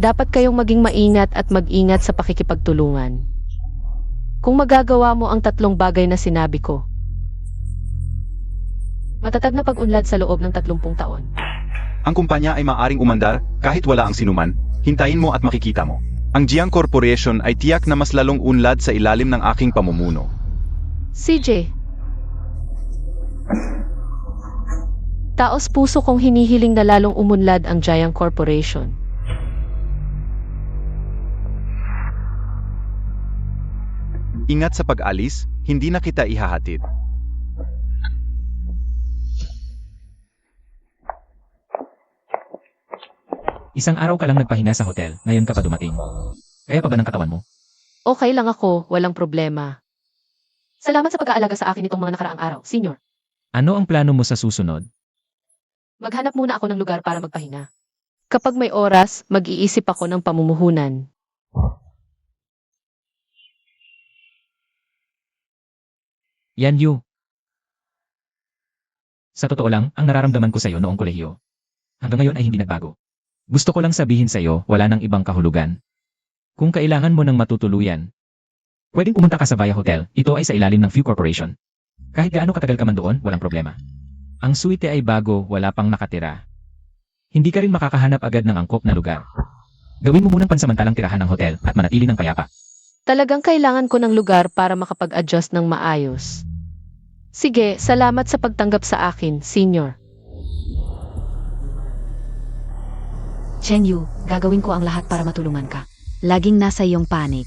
Dapat kayong maging maingat at mag-ingat sa pakikipagtulungan. Kung magagawa mo ang 3 bagay na sinabi ko, matatag na pag-unlad sa loob ng 30 taon. Ang kumpanya ay maaring umandar kahit wala ang sinuman, hintayin mo at makikita mo. Ang Jiang Corporation ay tiyak na mas lalong unlad sa ilalim ng aking pamumuno. CJ, taos puso kong hinihiling na lalong umunlad ang Jiang Corporation. Ingat sa pag-alis, hindi na kita ihahatid. Isang araw ka lang nagpahinga sa hotel, ngayon ka pa dumating. Kaya pa ba ng katawan mo? Okay lang ako, walang problema. Salamat sa pag-aalaga sa akin itong mga nakaraang araw, Senior. Ano ang plano mo sa susunod? Maghanap muna ako ng lugar para magpahinga. Kapag may oras, mag-iisip ako ng pamumuhunan. Yan Yu. Sa totoo lang, ang nararamdaman ko sa iyo noong kolehiyo. Hanggang ngayon ay hindi nagbago. Gusto ko lang sabihin sa iyo, wala nang ibang kahulugan. Kung kailangan mo ng matutuluyan, pwedeng pumunta ka sa Via Hotel, ito ay sa ilalim ng Few Corporation. Kahit gaano katagal ka man doon, walang problema. Ang suite ay bago, wala pang nakatira. Hindi ka rin makakahanap agad ng angkop na lugar. Gawin mo munang pansamantalang tirahan ng hotel at manatili ng payapa. Talagang kailangan ko ng lugar para makapag-adjust ng maayos. Sige, salamat sa pagtanggap sa akin, Senior. Chen Yu, gagawin ko ang lahat para matulungan ka. Laging nasa iyong panig.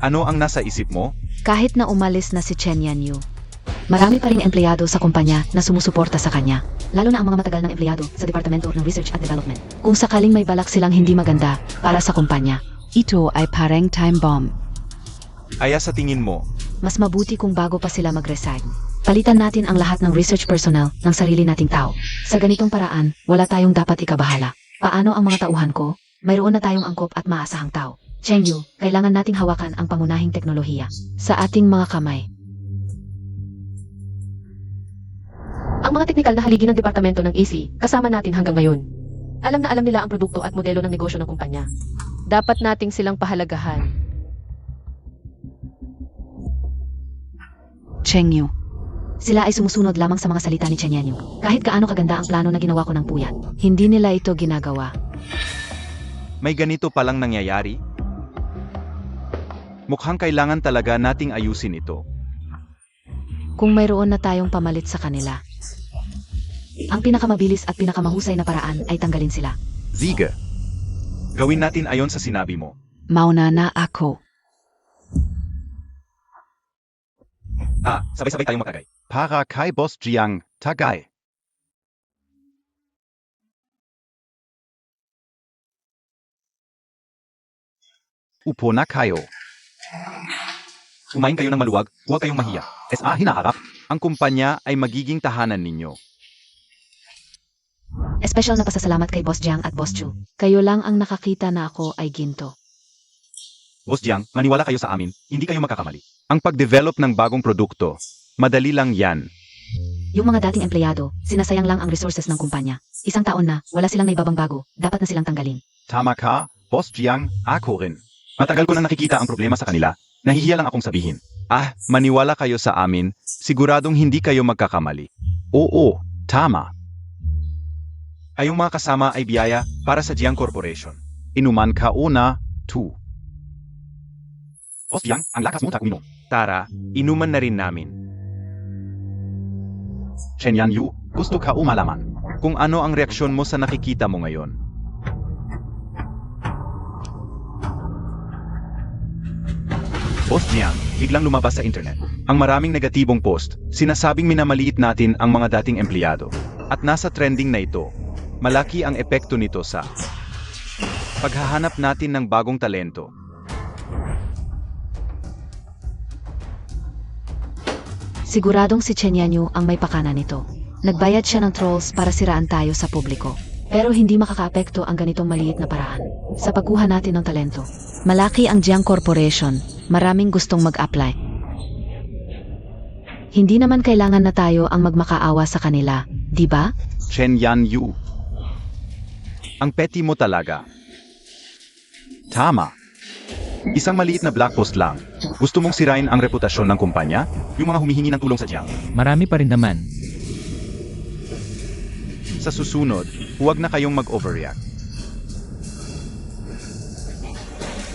Ano ang nasa isip mo? Kahit na umalis na si Chen Yanyu, marami pa rin empleyado sa kumpanya na sumusuporta sa kanya, lalo na ang mga matagal ng empleyado sa Departamento ng Research at Development. Kung sakaling may balak silang hindi maganda para sa kumpanya, ito ay parang time bomb. Aya sa tingin mo, Mas mabuti kung bago pa sila mag-resign. Palitan natin ang lahat ng research personnel ng sarili nating tao. Sa ganitong paraan, wala tayong dapat ikabahala. Paano ang mga tauhan ko? Mayroon na tayong angkop at maasahang tao. Chen Yu, kailangan nating hawakan ang pangunahing teknolohiya sa ating mga kamay. Ang mga teknikal na haligi ng departamento ng EC, kasama natin hanggang ngayon. Alam na alam nila ang produkto at modelo ng negosyo ng kumpanya. Dapat nating silang pahalagahan. Chen Yu, sila ay sumusunod lamang sa mga salita ni Chen Yanyu. Kahit gaano kaganda ang plano na ginawa ko ng puyat, hindi nila ito ginagawa. may ganito palang nangyayari? Mukhang kailangan talaga nating ayusin ito. Kung mayroon na tayong pamalit sa kanila, ang pinakamabilis at pinakamahusay na paraan ay tanggalin sila. Sige. Gawin natin ayon sa sinabi mo. Mauna na ako. Sabay-sabay tayong magtagay. Para kay Boss Jiang, tagay. Upo na kayo. Kumain kayo ng maluwag, huwag kayong mahiya. SA hinaharap, ang kumpanya ay magiging tahanan ninyo. Espesyal na pasasalamat kay Boss Jiang at Boss Chu. Kayo lang ang nakakita na ako ay ginto. Boss Jiang, maniwala kayo sa amin, hindi kayo magkakamali. Ang pag-develop ng bagong produkto, madali lang yan. Yung mga dating empleyado, sinasayang lang ang resources ng kumpanya. Isang taon na, wala silang naibabang bago, dapat na silang tanggalin. Tama ka, Boss Jiang, ako rin. Matagal ko na nakikita ang problema sa kanila, nahihiya lang akong sabihin. Maniwala kayo sa amin, siguradong hindi kayo magkakamali. Oo, tama. Ayong mga kasama ay biyaya para sa Jiang Corporation. Inuman ka una, 2. Boss Jiang, ang lakas mo uminom. Tara, inuman na rin namin. Chen Yan Yu, gusto ka umalaman. Kung ano ang reaksyon mo sa nakikita mo ngayon. Boss Jiang, biglang lumabas sa internet. Ang maraming negatibong post, sinasabing minamaliit natin ang mga dating empleyado. At nasa trending na ito, malaki ang epekto nito sa paghahanap natin ng bagong talento. Siguradong si Chen Yanyu ang may pakana nito. Nagbayad siya ng trolls para siraan tayo sa publiko. Pero hindi makakaapekto ang ganitong maliit na paraan. Sa pagkuha natin ng talento. Malaki ang Jiang Corporation. Maraming gustong mag-apply. Hindi naman kailangan na tayo ang magmakaawa sa kanila, di ba? Chen Yan Yu. Ang petty mo talaga. Tama. Isang maliit na black post lang. Gusto mong sirain ang reputasyon ng kumpanya? Yung mga humihingi ng tulong sa Jiang. Marami pa rin naman. Sa susunod, huwag na kayong mag-overreact.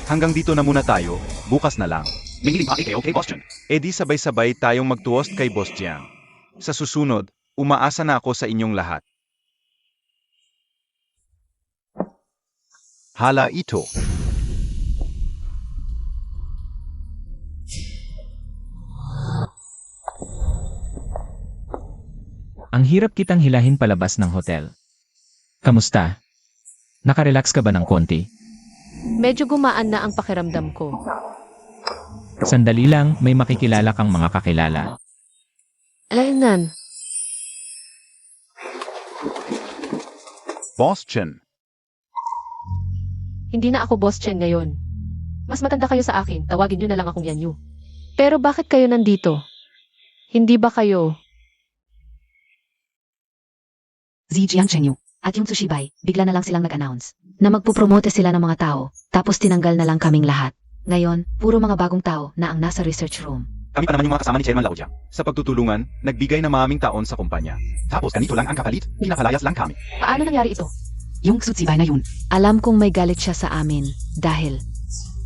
Hanggang dito na muna tayo, bukas na lang. Okay, Boss Chen. Di sabay-sabay tayong magtuost kay Boss Jiang. Sa susunod, umaasa na ako sa inyong lahat. Hala ito. Ang hirap kitang hilahin palabas ng hotel. Kamusta? Nakarelax ka ba ng konti? Medyo gumaan na ang pakiramdam ko. Sandali lang, may makikilala kang mga kakilala. Alainan, Boss Chen. hindi na ako Boss Chen ngayon. Mas matanda kayo sa akin, tawagin niyo na lang akong Yanyu. Pero bakit kayo nandito? Hindi ba kayo? Jiang Chengyu at yung Tsushibay, bigla na lang silang nag-announce na magpupromote sila ng mga tao, tapos tinanggal na lang kaming lahat. Ngayon, puro mga bagong tao na ang nasa research room. Kami pa naman yung mga kasama ni Chairman Lao Jiang. Sa pagtutulungan, nagbigay na maraming taon sa kumpanya. Tapos ganito lang ang kapalit, pinapalayas lang kami. Paano nangyari ito? Yung Tsushibay na yun. Alam kong may galit siya sa amin dahil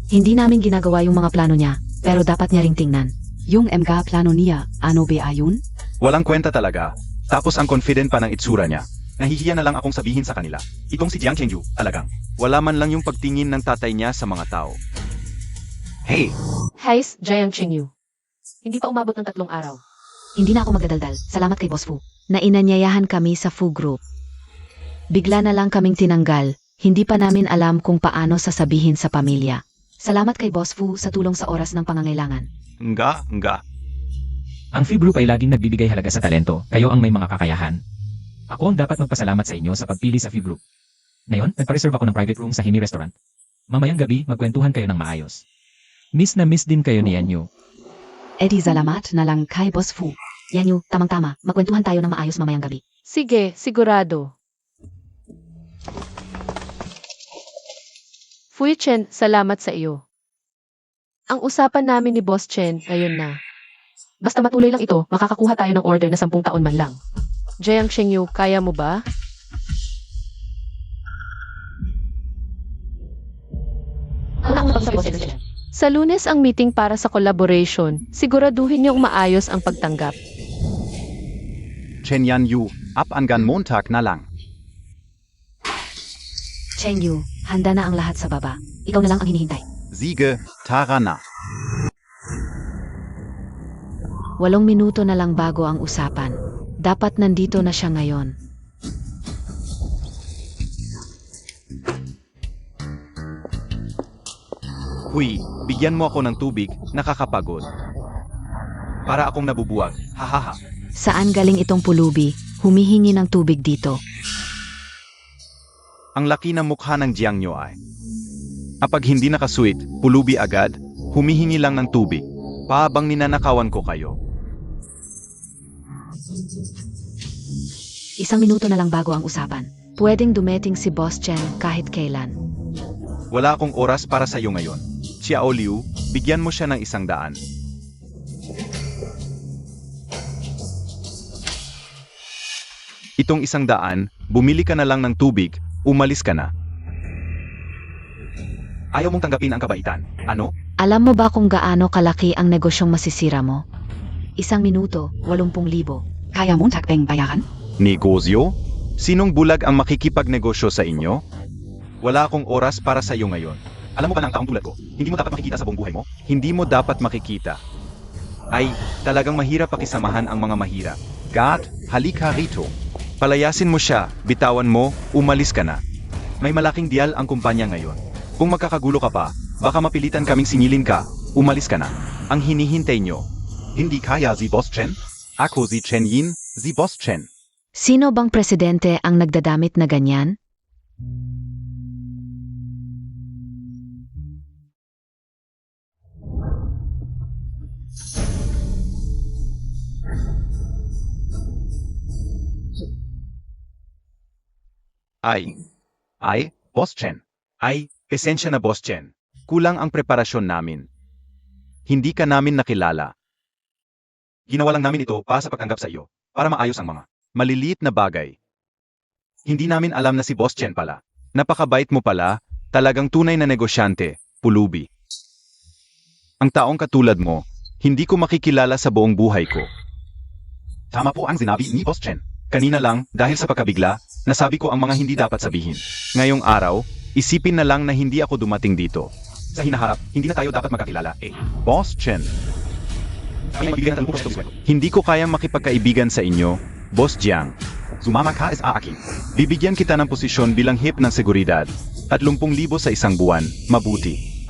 hindi namin ginagawa yung mga plano niya, pero dapat niya ring tingnan. Yung MK plano niya, ano ba ayun? Walang kwenta talaga. Tapos ang confident pa ng itsura niya. Nahihiya na lang akong sabihin sa kanila. Itong si Jiang Chengyu, talagang. Wala man lang yung pagtingin ng tatay niya sa mga tao. Hey! Heis, Jiang Qingyu. Hindi pa umabot ng 3 araw. Hindi na ako magdadaldal. Salamat kay Boss Fu. Na inanyayahan kami sa Fu Group. Bigla na lang kaming tinanggal. Hindi pa namin alam kung paano sasabihin sa pamilya. Salamat kay Boss Fu sa tulong sa oras ng pangangailangan. Nga. Ang Phi Group ay laging nagbibigay halaga sa talento, kayo ang may mga kakayahan. Ako ang dapat magpasalamat sa inyo sa pagpili sa Phi Group. Ngayon, nagpa-reserve ako ng private room sa Himi Restaurant. Mamayang gabi, magkwentuhan kayo ng maayos. Miss na miss din kayo ni Yanyu. Edi salamat na lang kay Boss Fu. Yanyu, tamang-tama. Magkwentuhan tayo ng maayos mamayang gabi. Sige, sigurado. Fui Chen, salamat sa iyo. Ang usapan namin ni Boss Chen ngayon na. Basta matuloy lang ito, makakakuha tayo ng order na 10 taon man lang. Jiang Chengyu, kaya mo ba? Sa Lunes ang meeting para sa collaboration, siguraduhin niyong maayos ang pagtanggap. Chen Yan Yu, ab hanggang Montag na lang. Chengyu, handa na ang lahat sa baba. Ikaw na lang ang hinihintay. Siege, tara na. 8 minuto na lang bago ang usapan. Dapat nandito na siya ngayon. Huy, bigyan mo ako ng tubig, nakakapagod. Para akong nabubuwag, hahaha. Saan galing itong pulubi? Humihingi ng tubig dito. Ang laki ng mukha ng Jiang nyo ay. Kapag hindi nakasuit, pulubi agad, humihingi lang ng tubig. Pahabang ninanakawan ko kayo. Isang minuto na lang bago ang usapan. Pwedeng dumating si Boss Chen kahit kailan. Wala akong oras para sa iyo ngayon. Xiao Liu, bigyan mo siya ng 100. Itong 100, bumili ka na lang ng tubig, umalis ka na. Ayaw mong tanggapin ang kabaitan. Ano? Alam mo ba kung gaano kalaki ang negosyong masisira mo? 1 minuto, 80,000. Kaya mong takbeng bayaran? Negosyo? Sinong bulag ang makikipagnegosyo sa inyo? Wala akong oras para sa iyo ngayon. Alam mo ba na ang taong tulad ko, hindi mo dapat makikita sa buong buhay mo? Hindi mo dapat makikita. Ay, talagang mahirap pakisamahan ang mga mahirap. God, halika rito. Palayasin mo siya, bitawan mo, umalis ka na. May malaking deal ang kumpanya ngayon. Kung magkakagulo ka pa, baka mapilitan kaming singilin ka, umalis ka na. Ang hinihintay nyo. Hindi kaya si Boss Chen? Ako si Chen Yin, si Boss Chen. Sino bang presidente ang nagdadamit na ganyan? Ay, Boss Chen. Ay, esensya na Boss Chen. Kulang ang preparasyon namin. Hindi ka namin nakilala. Ginawa lang namin ito para sa pagtanggap sa iyo, para maayos ang mga maliliit na bagay. Hindi namin alam na si Boss Chen pala. Napakabait mo pala, talagang tunay na negosyante, pulubi. Ang taong katulad mo, hindi ko makikilala sa buong buhay ko. Tama po ang sinabi ni Boss Chen. Kanina lang, dahil sa pagkabigla, nasabi ko ang mga hindi dapat sabihin. Ngayong araw, isipin na lang na hindi ako dumating dito. Sa hinaharap, hindi na tayo dapat magkakilala, eh. Boss Chen. Kami ay magbibigay ng 30% Hindi ko kayang makipagkaibigan sa inyo, Boss Jiang. Sumama ka sa akin. Bibigyan kita ng posisyon bilang hip ng seguridad. 30,000 sa isang buwan, mabuti.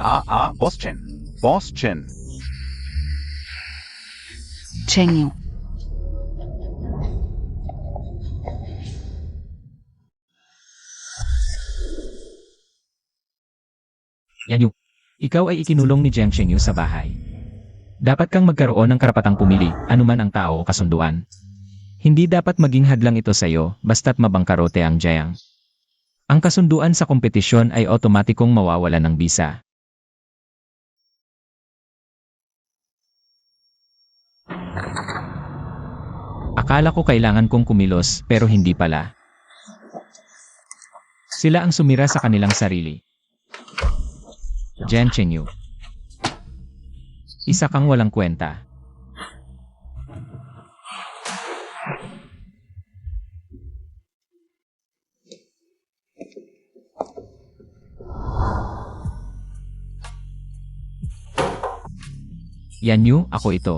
Boss Chen. Boss Chen. Cheng Yu. Yan Yu, ikaw ay ikinulong ni Jiang Chengyu sa bahay. Dapat kang magkaroon ng karapatang pumili, anuman ang tao o kasunduan. Hindi dapat maging hadlang ito sa iyo, basta't mabangkarote ang Jiang. Ang kasunduan sa kompetisyon ay otomatikong mawawalan ng bisa. Akala ko kailangan kong kumilos, pero hindi pala. Sila ang sumira sa kanilang sarili. Jiang Chengyu. Isa kang walang kwenta. Yan Yu, ako ito.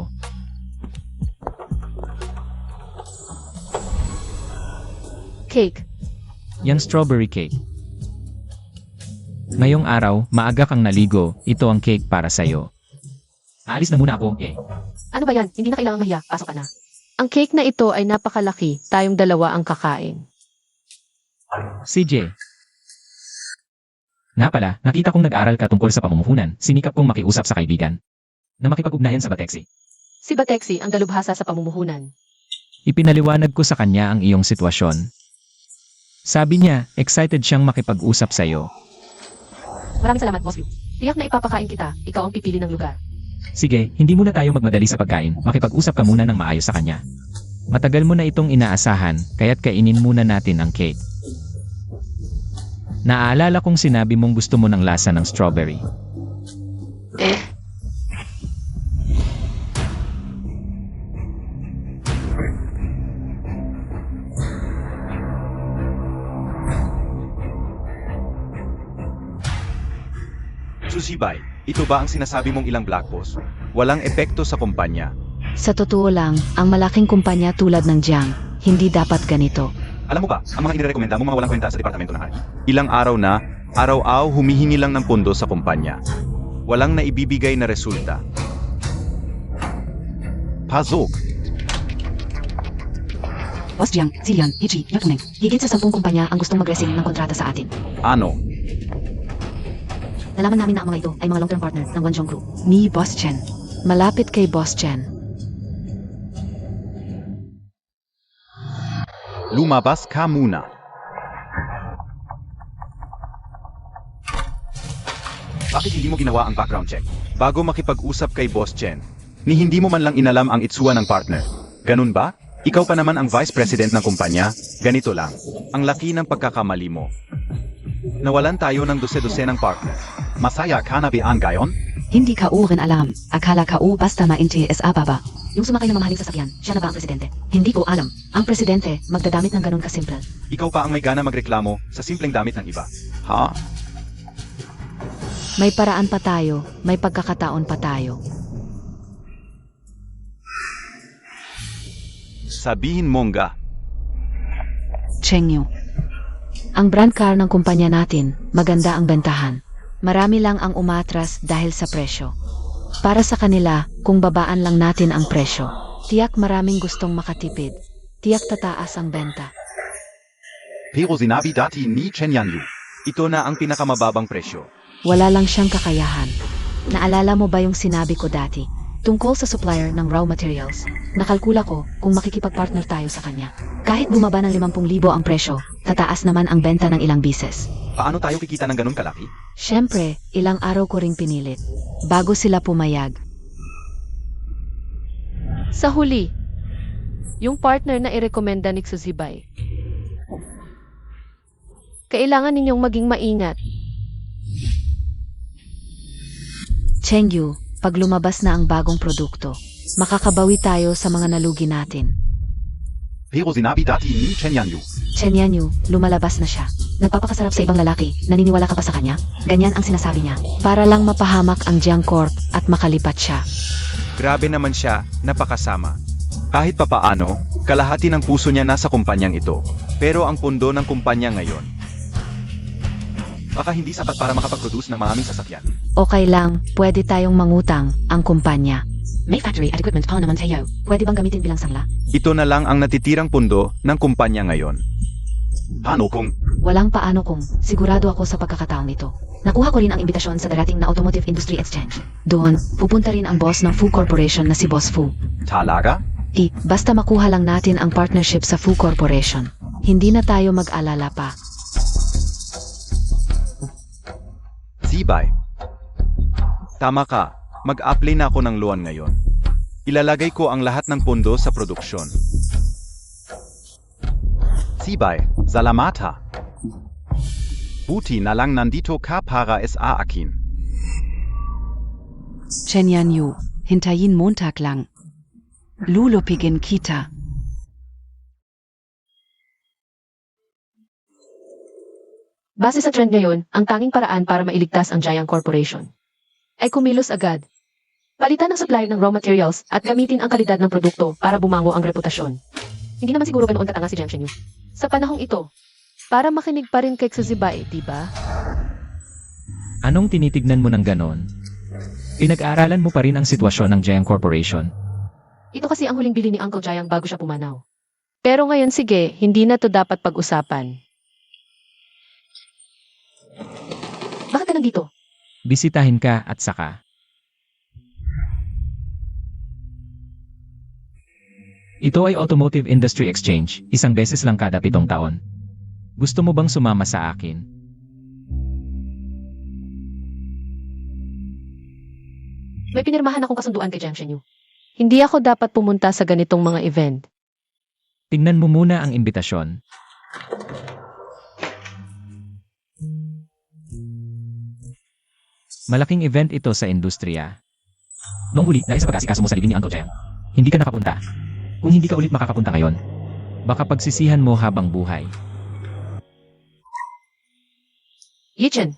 Cake. Yang strawberry cake. Ngayong araw, maaga kang naligo, ito ang cake para sa'yo. Aalis na muna ako, eh. Ano ba yan? Hindi na kailangan mahiya. Pasok ka na. Ang cake na ito ay napakalaki. Tayong dalawa ang kakain. CJ. Nga pala, nakita kong nag-aral ka tungkol sa pamumuhunan, sinikap kong makiusap sa kaibigan. Na makipag-ugnayan sa Bateksi. Si Bateksi ang dalubhasa sa pamumuhunan. Ipinaliwanag ko sa kanya ang iyong sitwasyon. Sabi niya, excited siyang makipag-usap sa'yo. Maraming salamat, Boss Liu. Tiyak na ipapakain kita. Ikaw ang pipili ng lugar. Sige, hindi muna tayo magmadali sa pagkain, makipag-usap ka muna ng maayos sa kanya. Matagal mo na itong inaasahan, kaya't kainin muna natin ang cake. Naaalala kong sinabi mong gusto mo ng lasa ng strawberry. Susibay, ito ba ang sinasabi mong ilang black boss? Walang epekto sa kumpanya. Sa totoo lang, ang malaking kumpanya tulad ng Jiang, hindi dapat ganito. Alam mo ba, ang mga inirekomenda mo mga walang kwenta sa departamento ng hari. Ilang araw na, araw-araw humihingi lang ng pondo sa kumpanya. Walang naibibigay na resulta. Pasok! Boss Jiang, Zillion, Ichi, Yotuneng, higit sa 10 kumpanya ang gustong mag-resign ng kontrata sa atin. Ano? Nalaman namin na ang mga ito ay mga long-term partner ng Wanjong Group. Ni Boss Chen. Malapit kay Boss Chen. Lumabas ka muna. Bakit hindi mo ginawa ang background check? Bago makipag-usap kay Boss Chen, ni hindi mo man lang inalam ang itsura ng partner. Ganun ba? Ikaw pa naman ang vice president ng kumpanya? Ganito lang. Ang laki ng pagkakamali mo. Nawalan tayo ng dose-dose ng partner. Masaya ka na ba gayon? Hindi ka rin alam. Akala ka basta mainti SA baba. Yung sumakay ng mamahaling sasakyan, siya na ba ang presidente? Hindi ko alam. Ang presidente, magdadamit ng ganun kasimple. Ikaw pa ang may gana magreklamo sa simpleng damit ng iba. Ha? May paraan pa tayo, may pagkakataon pa tayo. Sabihin mong ga. Chengyu. Ang brand car ng kumpanya natin, maganda ang bentahan. Marami lang ang umatras dahil sa presyo. Para sa kanila, kung babaan lang natin ang presyo, tiyak maraming gustong makatipid. Tiyak tataas ang benta. Pero sinabi dati ni Chen Yanyu, ito na ang pinakamababang presyo. Wala lang siyang kakayahan. Naalala mo ba yung sinabi ko dati? Tungkol sa supplier ng raw materials, nakalkula ko kung makikipag-partner tayo sa kanya. Kahit bumaba ng 50,000 ang presyo, tataas naman ang benta ng ilang bises. Paano tayo kikita ng ganun kalaki? Siyempre, ilang araw ko ring pinilit, bago sila pumayag. Sa huli, yung partner na irekomenda ni Xuzibay. Kailangan ninyong maging maingat. Chengyu, pag lumabas na ang bagong produkto, makakabawi tayo sa mga nalugi natin. Pero sinabi dati ni Chen Yanyu, Chen Yanyu, lumalabas na siya. Nagpapakasarap sa ibang lalaki, naniniwala ka pa sa kanya? Ganyan ang sinasabi niya. Para lang mapahamak ang Jiang Corp at makalipat siya. grabe naman siya, napakasama. Kahit papaano, kalahati ng puso niya nasa kumpanyang ito. Pero ang pundo ng kumpanya ngayon, baka hindi sapat para makapag-produce ng maraming sasakyan. Okay lang, pwede tayong mangutang ang kumpanya. May factory at equipment pa naman tayo. Pwede bang gamitin bilang sangla? Ito na lang ang natitirang pundo ng kumpanya ngayon. Paano kung Walang paano kung sigurado ako sa pagkakataong ito. Nakuha ko rin ang imbitasyon sa darating na Automotive Industry Exchange. Doon, pupunta rin ang boss ng Fu Corporation na si Boss Fu. talaga? Basta makuha lang natin ang partnership sa Fu Corporation. Hindi na tayo mag-alala pa. Zibay. Tama ka, mag-apply na ako ng loan ngayon. Ilalagay ko ang lahat ng pondo sa produksyon. Zibay, salamat ha. Buti na lang nandito ka para sa akin. Chen Yanyu, hintayin Montag lang. Lulupigin kita. Base sa trend ngayon, ang tanging paraan para mailigtas ang Giant Corporation ay kumilos agad. Palitan ng supplier ng raw materials at gamitin ang kalidad ng produkto para bumango ang reputasyon. Hindi naman siguro ganoon katanga si Jiang Shenyu. Sa panahong ito, para makinig pa rin kay Xuzibay, di ba? Anong tinitignan mo ng ganon? Pinag-aaralan mo pa rin ang sitwasyon ng Giant Corporation. Ito kasi ang huling bili ni Uncle Jiang bago siya pumanaw. Pero ngayon sige, hindi na to dapat pag-usapan. Bakit ka nandito? Bisitahin ka at saka. Ito ay Automotive Industry Exchange, isang beses lang kada 7 taon. Gusto mo bang sumama sa akin? May pinirmahan akong kasunduan kay Jiang Shenyu. Hindi ako dapat pumunta sa ganitong mga event. Tingnan mo muna ang imbitasyon. Malaking event ito sa industriya. Noong uli, dahil sa pag-asikaso mo sa libing ni Uncle Jiang, hindi ka nakapunta. Kung hindi ka ulit makakapunta ngayon, baka pagsisihan mo habang buhay. Yichen,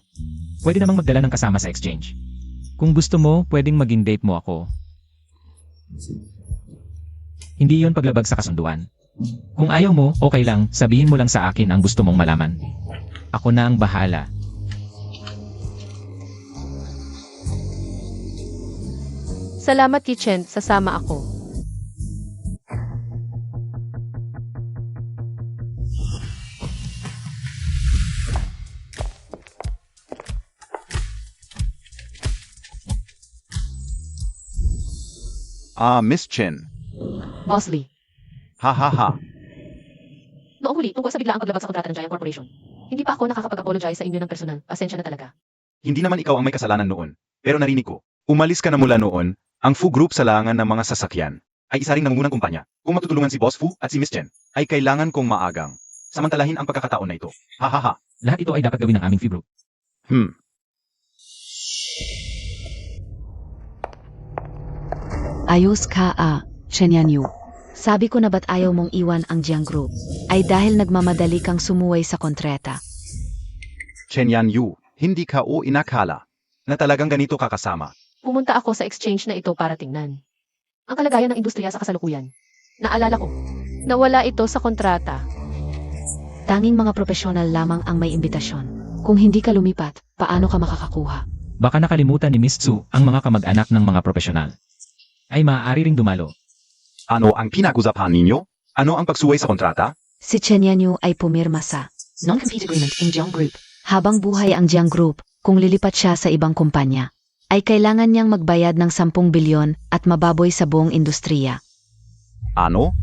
Pwede namang magdala ng kasama sa exchange. Kung gusto mo, pwedeng maging date mo ako. Hindi yon paglabag sa kasunduan. Kung ayaw mo, okay lang, sabihin mo lang sa akin ang gusto mong malaman. Ako na ang bahala. salamat Yichen, sasama ako. Miss Chen. Boss Lee, Ha ha ha. noong huli tungkol sa biglaang paglabag sa kontrata ng Giant Corporation, hindi pa ako nakakapag-apologize sa inyo ng personal. Pasensya na talaga. Hindi naman ikaw ang may kasalanan noon. Pero narinig ko, umalis ka na mula noon, ang Fu Group sa langan ng mga sasakyan ay isa ring nangungunang kumpanya. Kung matutulungan si Boss Fu at si Miss Chen, ay kailangan kong maagang samantalahin ang pagkakataon na ito. Ha ha ha. Lahat ito ay dapat gawin ng aming Fee Group. Ayos ka Chen Yanyu. Sabi ko na ba't ayaw mong iwan ang Jiang Group? Ay dahil nagmamadali kang sumuway sa kontrata. Chen Yan Yu, hindi ka o inakala na talagang ganito kakasama. Pumunta ako sa exchange na ito para tingnan ang kalagayan ng industriya sa kasalukuyan. Naalala ko, nawala ito sa kontrata. Tanging mga profesional lamang ang may imbitasyon. Kung hindi ka lumipat, paano ka makakakuha? Baka nakalimutan ni Miss Tsu ang mga kamag-anak ng mga profesional. Ay maaari ring dumalo. Ano ang pinag-usapan ninyo? Ano ang pagsuway sa kontrata? Si Chen Yanyu ay pumirma sa non-compete agreement in Jiang Group. Habang buhay ang Jiang Group, kung lilipat siya sa ibang kumpanya, ay kailangan niyang magbayad ng 10 bilyon at mababoy sa buong industriya. Ano?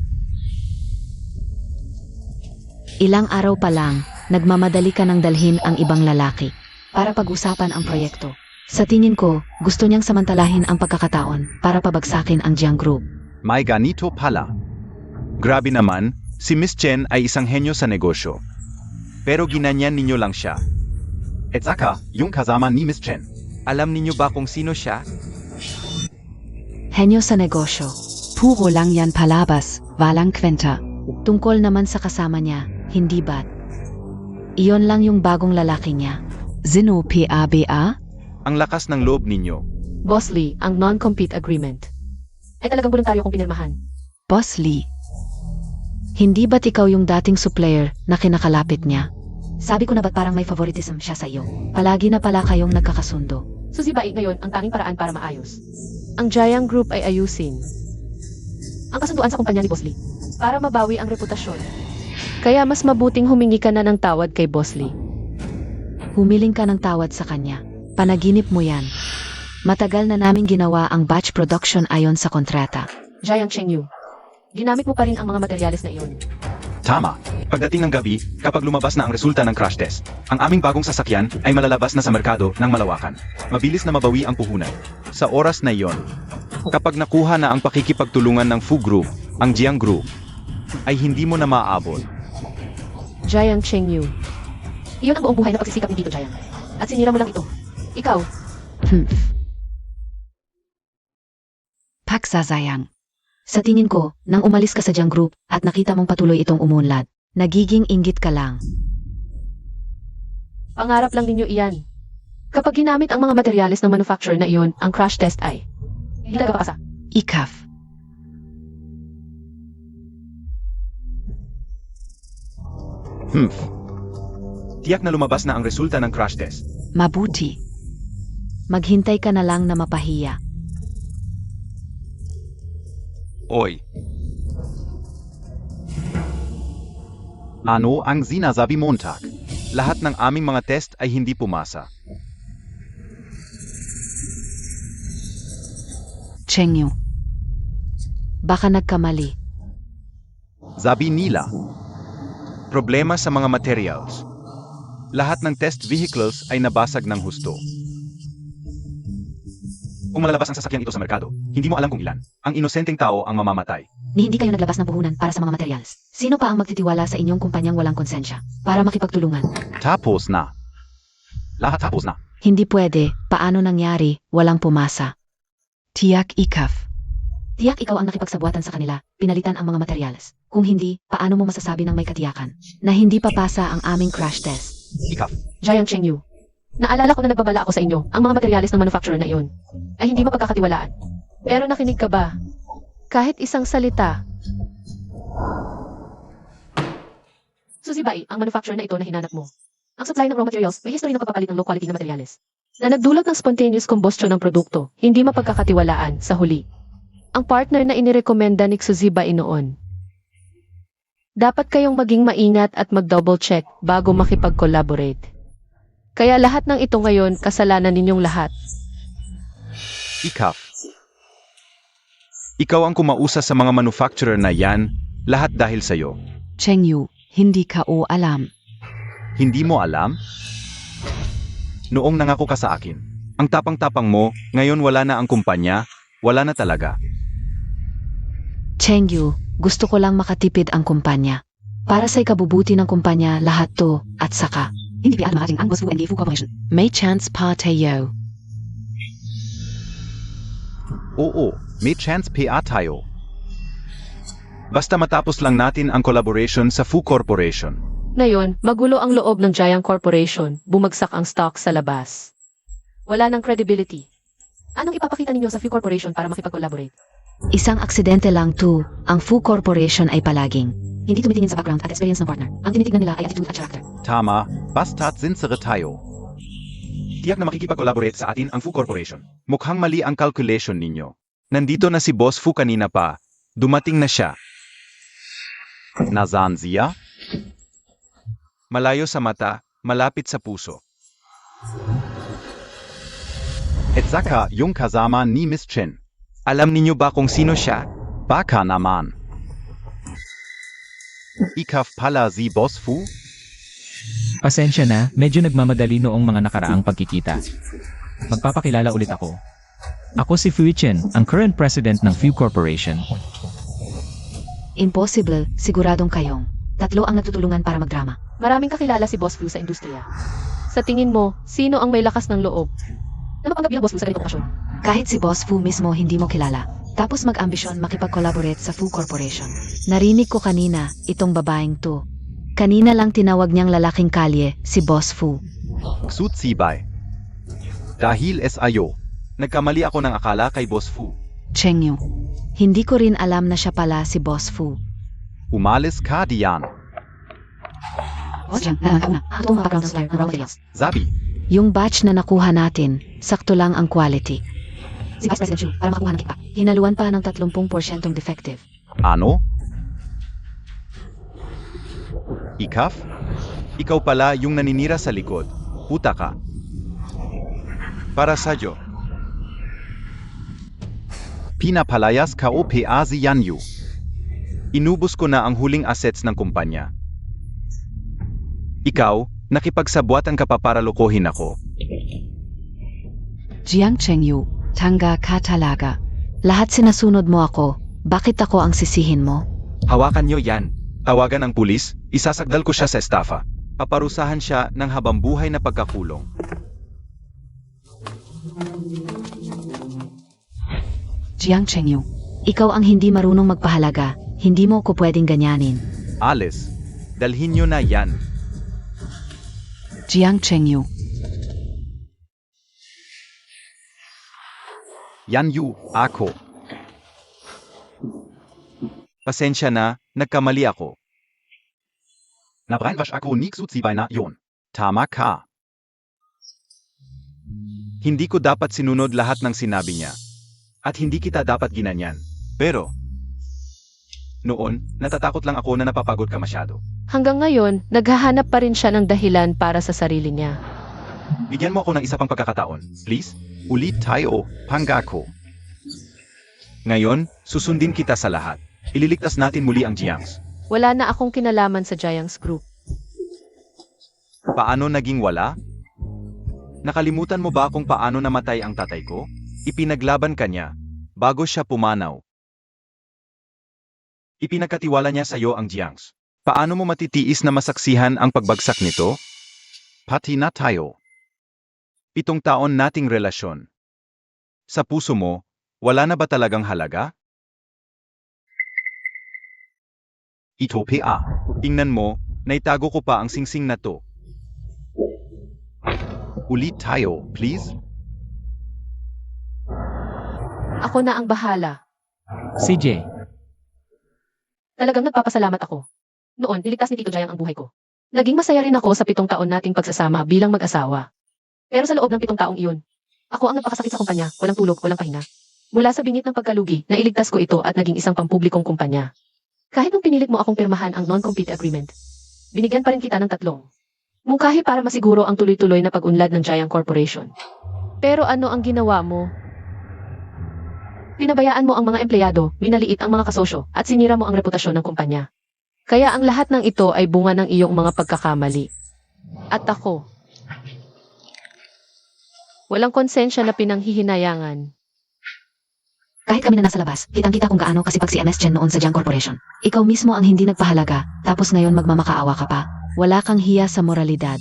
Ilang araw pa lang, nagmamadali ka ng dalhin ang ibang lalaki para pag-usapan ang proyekto. Sa tingin ko, gusto niyang samantalahin ang pagkakataon para pabagsakin ang Jiang Group. May ganito pala. Grabe naman, si Miss Chen ay isang henyo sa negosyo. Pero ginanyan ninyo lang siya. At saka, yung kasama ni Miss Chen. Alam ninyo ba kung sino siya? Henyo sa negosyo. Puro lang yan palabas, walang kwenta. Tungkol naman sa kasama niya, hindi ba't? Iyon lang yung bagong lalaki niya. Zino PABA? Ang lakas ng loob ninyo. Boss Lee, ang non-compete agreement ay talagang voluntaryo kong pinirmahan. Boss Lee. Hindi ba't ikaw yung dating supplier na kinakalapit niya? Sabi ko na ba't parang may favoritism siya sa iyo? Palagi na pala kayong nagkakasundo. Susibai ngayon ang tanging paraan para maayos. Ang Giant Group ay ayusin ang kasunduan sa kumpanya ni Boss Lee para mabawi ang reputasyon. Kaya mas mabuting humingi ka na ng tawad kay Boss Lee. Humiling ka ng tawad sa kanya. Panaginip mo yan. Matagal na naming ginawa ang batch production ayon sa kontrata. Giant Chengyu, ginamit mo pa rin ang mga materyales na iyon. Tama. Pagdating ng gabi, kapag lumabas na ang resulta ng crash test, ang aming bagong sasakyan ay malalabas na sa merkado ng malawakan. Mabilis na mabawi ang puhunan. Sa oras na iyon, kapag nakuha na ang pakikipagtulungan ng Fu Group, ang Jiang Group, ay hindi mo na maaabot. Giant Chengyu, iyon ang buong buhay na pagsisikap ni Tito Giant. At sinira mo lang ito. Ikaw, Pagsasayang. Sa tingin ko, nang umalis ka sa Jiang Group at nakita mong patuloy itong umunlad, nagiging inggit ka lang. pangarap lang ninyo iyan. Kapag ginamit ang mga materyales ng manufacturer na iyon, ang crash test ay hindi talaga pakasa. Ikaf. Tiyak na lumabas na ang resulta ng crash test. Mabuti. Maghintay ka na lang na mapahiya. Oy. Ano ang sinasabi mo, Montak? Lahat ng aming mga test ay hindi pumasa. Chengyu. Baka nagkamali. Sabi nila, problema sa mga materials. Lahat ng test vehicles ay nabasag ng husto. Kung malalabas ang sasakyan ito sa merkado, hindi mo alam kung ilan. Ang inosenteng tao ang mamamatay. Ni hindi kayo naglabas ng puhunan para sa mga materials. Sino pa ang magtitiwala sa inyong kumpanyang walang konsensya para makipagtulungan? Tapos na. Lahat tapos na. Hindi pwede. Paano nangyari? Walang pumasa. Tiyak ikaf. Tiyak ikaw ang nakipagsabuatan sa kanila, pinalitan ang mga materials. Kung hindi, paano mo masasabi ng may katiyakan na hindi papasa ang aming crash test? Ikaf. Giant Chengyu, naalala ko na nagbabala ako sa inyo, ang mga materyales ng manufacturer na iyon ay hindi mapagkakatiwalaan. Pero nakinig ka ba? Kahit isang salita. Susibai, ang manufacturer na ito na hinanap mo. Ang supply ng raw materials may history ng pagpapalit ng low quality na materyales na nagdulot ng spontaneous combustion ng produkto, hindi mapagkakatiwalaan sa huli. Ang partner na inirekomenda ni Suzibai noon. Dapat kayong maging maingat at mag-double check bago makipag-collaborate. Kaya lahat ng ito ngayon, kasalanan ninyong lahat. Ikaf. Ikaw ang kumausa sa mga manufacturer na yan, lahat dahil sa'yo. Cheng Yu, hindi ka o alam. Hindi mo alam? Noong nangako ka sa akin. Ang tapang-tapang mo, ngayon wala na ang kumpanya, wala na talaga. Cheng Yu, gusto ko lang makatipid ang kumpanya. Para sa ikabubuti ng kumpanya, lahat to, at saka. Hindi piyan maating ang Boss Fu and Fu Corporation. May chance pa tayo. Oo, may chance pa tayo. Basta matapos lang natin ang collaboration sa Fu Corporation. Ngayon, magulo ang loob ng Giant Corporation, bumagsak ang stock sa labas. Wala ng credibility. Anong ipapakita ninyo sa Fu Corporation para makipag-collaborate? Isang aksidente lang to, ang Fu Corporation ay palaging. Hindi tumitingin sa background at experience ng partner. Ang tinitignan nila ay attitude at character. Tama, basta't sincere tayo. Tiyak na makikipag-collaborate sa atin ang Fu Corporation. Mukhang mali ang calculation ninyo. Nandito na si Boss Fu kanina pa. Dumating na siya. Nasaan siya? Malayo sa mata, malapit sa puso. At saka, yung kasama ni Miss Chen. Alam ninyo ba kung sino siya? Baka naman. Ikaw pala si Boss Fu? Pasensya na, medyo nagmamadali noong mga nakaraang pagkikita. Magpapakilala ulit ako. Ako si Fu Chen, ang current president ng Fu Corporation. Impossible, siguradong kayong. Tatlo ang nagtutulungan para magdrama. Maraming kakilala si Boss Fu sa industriya. Sa tingin mo, sino ang may lakas ng loob na mapanggap bilang Boss Fu sa ganitong okasyon? Kahit si Boss Fu mismo hindi mo kilala. Tapos mag-ambisyon makipag-collaborate sa Fu Corporation. Narinig ko kanina, itong babaeng to. Kanina lang tinawag niyang lalaking kalye, si Boss Fu. Ksut Sibay. Dahil SIO, nagkamali ako ng akala kay Boss Fu. Cheng Yu. Hindi ko rin alam na siya pala si Boss Fu. Umalis ka diyan. Boss Jiang, na. Ako ang background supplier ng raw materials. Zabi, Yung batch na nakuha natin, sakto lang ang quality. Si Vice President Chu, para makakuha ng kickback, hinaluan pa ng 30% defective. ano? Ikaw? Ikaw pala yung naninira sa likod. Puta ka. Para sa'yo. Pinapalayas ka o PA si Yan Yu. Inubos ko na ang huling assets ng kumpanya. Ikaw, nakipagsabwatan ka pa para lokohin ako. Jiang Cheng Yu, tangga ka talaga. Lahat sinasunod mo ako, bakit ako ang sisihin mo? Hawakan nyo yan. Tawagan ang pulis, isasagdal ko siya sa estafa. Paparusahan siya ng habambuhay na pagkakulong. Jiang Cheng Yu, ikaw ang hindi marunong magpahalaga, hindi mo ko pwedeng ganyanin. Alice, dalhin nyo na yan. Jiang Cheng Yu, Yan Yu, ako. Pasensya na, nagkamali ako. Nabrainwash ako ni Xutsibay na yon. Tama ka. Hindi ko dapat sinunod lahat ng sinabi niya. At hindi kita dapat ginanyan. Pero, noon, natatakot lang ako na napapagod ka masyado. Hanggang ngayon, naghahanap pa rin siya ng dahilan para sa sarili niya. Bigyan mo ako ng isa pang pagkakataon, please. Ulit tayo, pangako. Ngayon, susundin kita sa lahat. Ililigtas natin muli ang Jiangs. Wala na akong kinalaman sa Giants Group. Paano naging wala? Nakalimutan mo ba kung paano namatay ang tatay ko? Ipinaglaban ka niya, bago siya pumanaw. Ipinagkatiwala niya sa iyo ang Jiangs. Paano mo matitiis na masaksihan ang pagbagsak nito? Pati na tayo. 7 taon nating relasyon. Sa puso mo, wala na ba talagang halaga? Ito PA. Tingnan mo, naitago ko pa ang singsing na to. Ulit tayo, please. Ako na ang bahala. CJ, Talagang nagpapasalamat ako. Noon, niligtas ni Tito Jayang ang buhay ko. Naging masaya rin ako sa 7 taon nating pagsasama bilang mag-asawa. Pero sa loob ng 7 taong iyon, ako ang nagpakasakit sa kumpanya, walang tulog, walang pahinga. Mula sa bingit ng pagkalugi, nailigtas ko ito at naging isang pampublikong kumpanya. Kahit nung pinilit mo akong pirmahan ang non-compete agreement, binigyan pa rin kita ng 3. Mungkahi para masiguro ang tuloy-tuloy na pag-unlad ng Giant Corporation. Pero ano ang ginawa mo? Pinabayaan mo ang mga empleyado, minaliit ang mga kasosyo, at sinira mo ang reputasyon ng kumpanya. Kaya ang lahat ng ito ay bunga ng iyong mga pagkakamali. At ako, walang konsensya na pinanghihinayangan. Kahit kami na nasa labas, kitang-kita kung gaano kasipag si MS Chen noon sa Jiang Corporation. Ikaw mismo ang hindi nagpahalaga, tapos ngayon magmamakaawa ka pa. Wala kang hiya sa moralidad.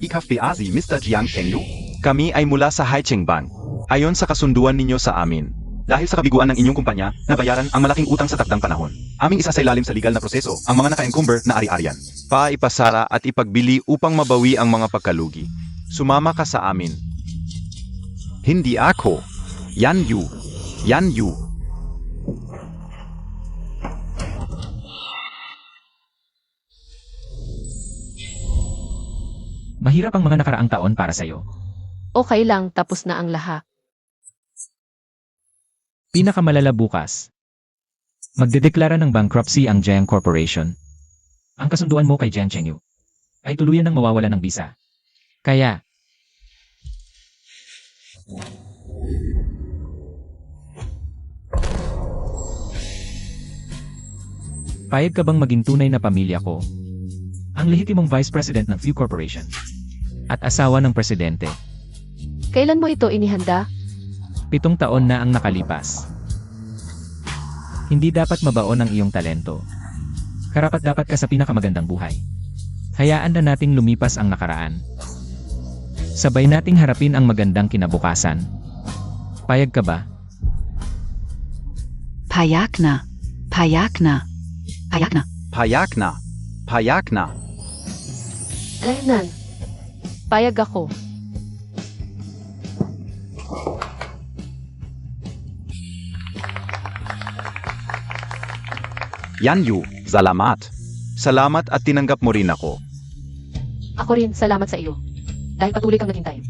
Ikafeazi, Mr. Jiang Chengyu. Kami ay mula sa Haicheng Bank. Ayon sa kasunduan ninyo sa amin. Dahil sa kabiguan ng inyong kumpanya, nabayaran ang malaking utang sa takdang panahon. Aming isasailalim sa legal na proseso ang mga naka-encumber na ari-arian. Paipasara at ipagbili upang mabawi ang mga pagkalugi. Sumama ka sa amin. Hindi ako. Yan Yu. Yan Yu. Mahirap ang mga nakaraang taon para sa'yo. Okay lang, tapos na ang lahat. Pinakamalala bukas. Magdedeklara ng bankruptcy ang Jiang Corporation. Ang kasunduan mo kay Jiang Chengyu ay tuluyan ng mawawala ng bisa. Kaya, payag ka bang maging tunay na pamilya ko? Ang lehitimong Vice President ng Few Corporation at asawa ng presidente. Kailan mo ito inihanda? 7 taon na ang nakalipas. Hindi dapat mabaon ang iyong talento. Karapat-dapat ka sa pinakamagandang buhay. Hayaan na nating lumipas ang nakaraan. Sabay nating harapin ang magandang kinabukasan. Payag ka ba? Payak na. Payak na. Payak na. Payak na. Payak na. Kailan? Payag ako. Yan Yu. Salamat. Salamat at tinanggap mo rin ako. Ako rin, salamat sa iyo. Dahil patuloy kang naghintay.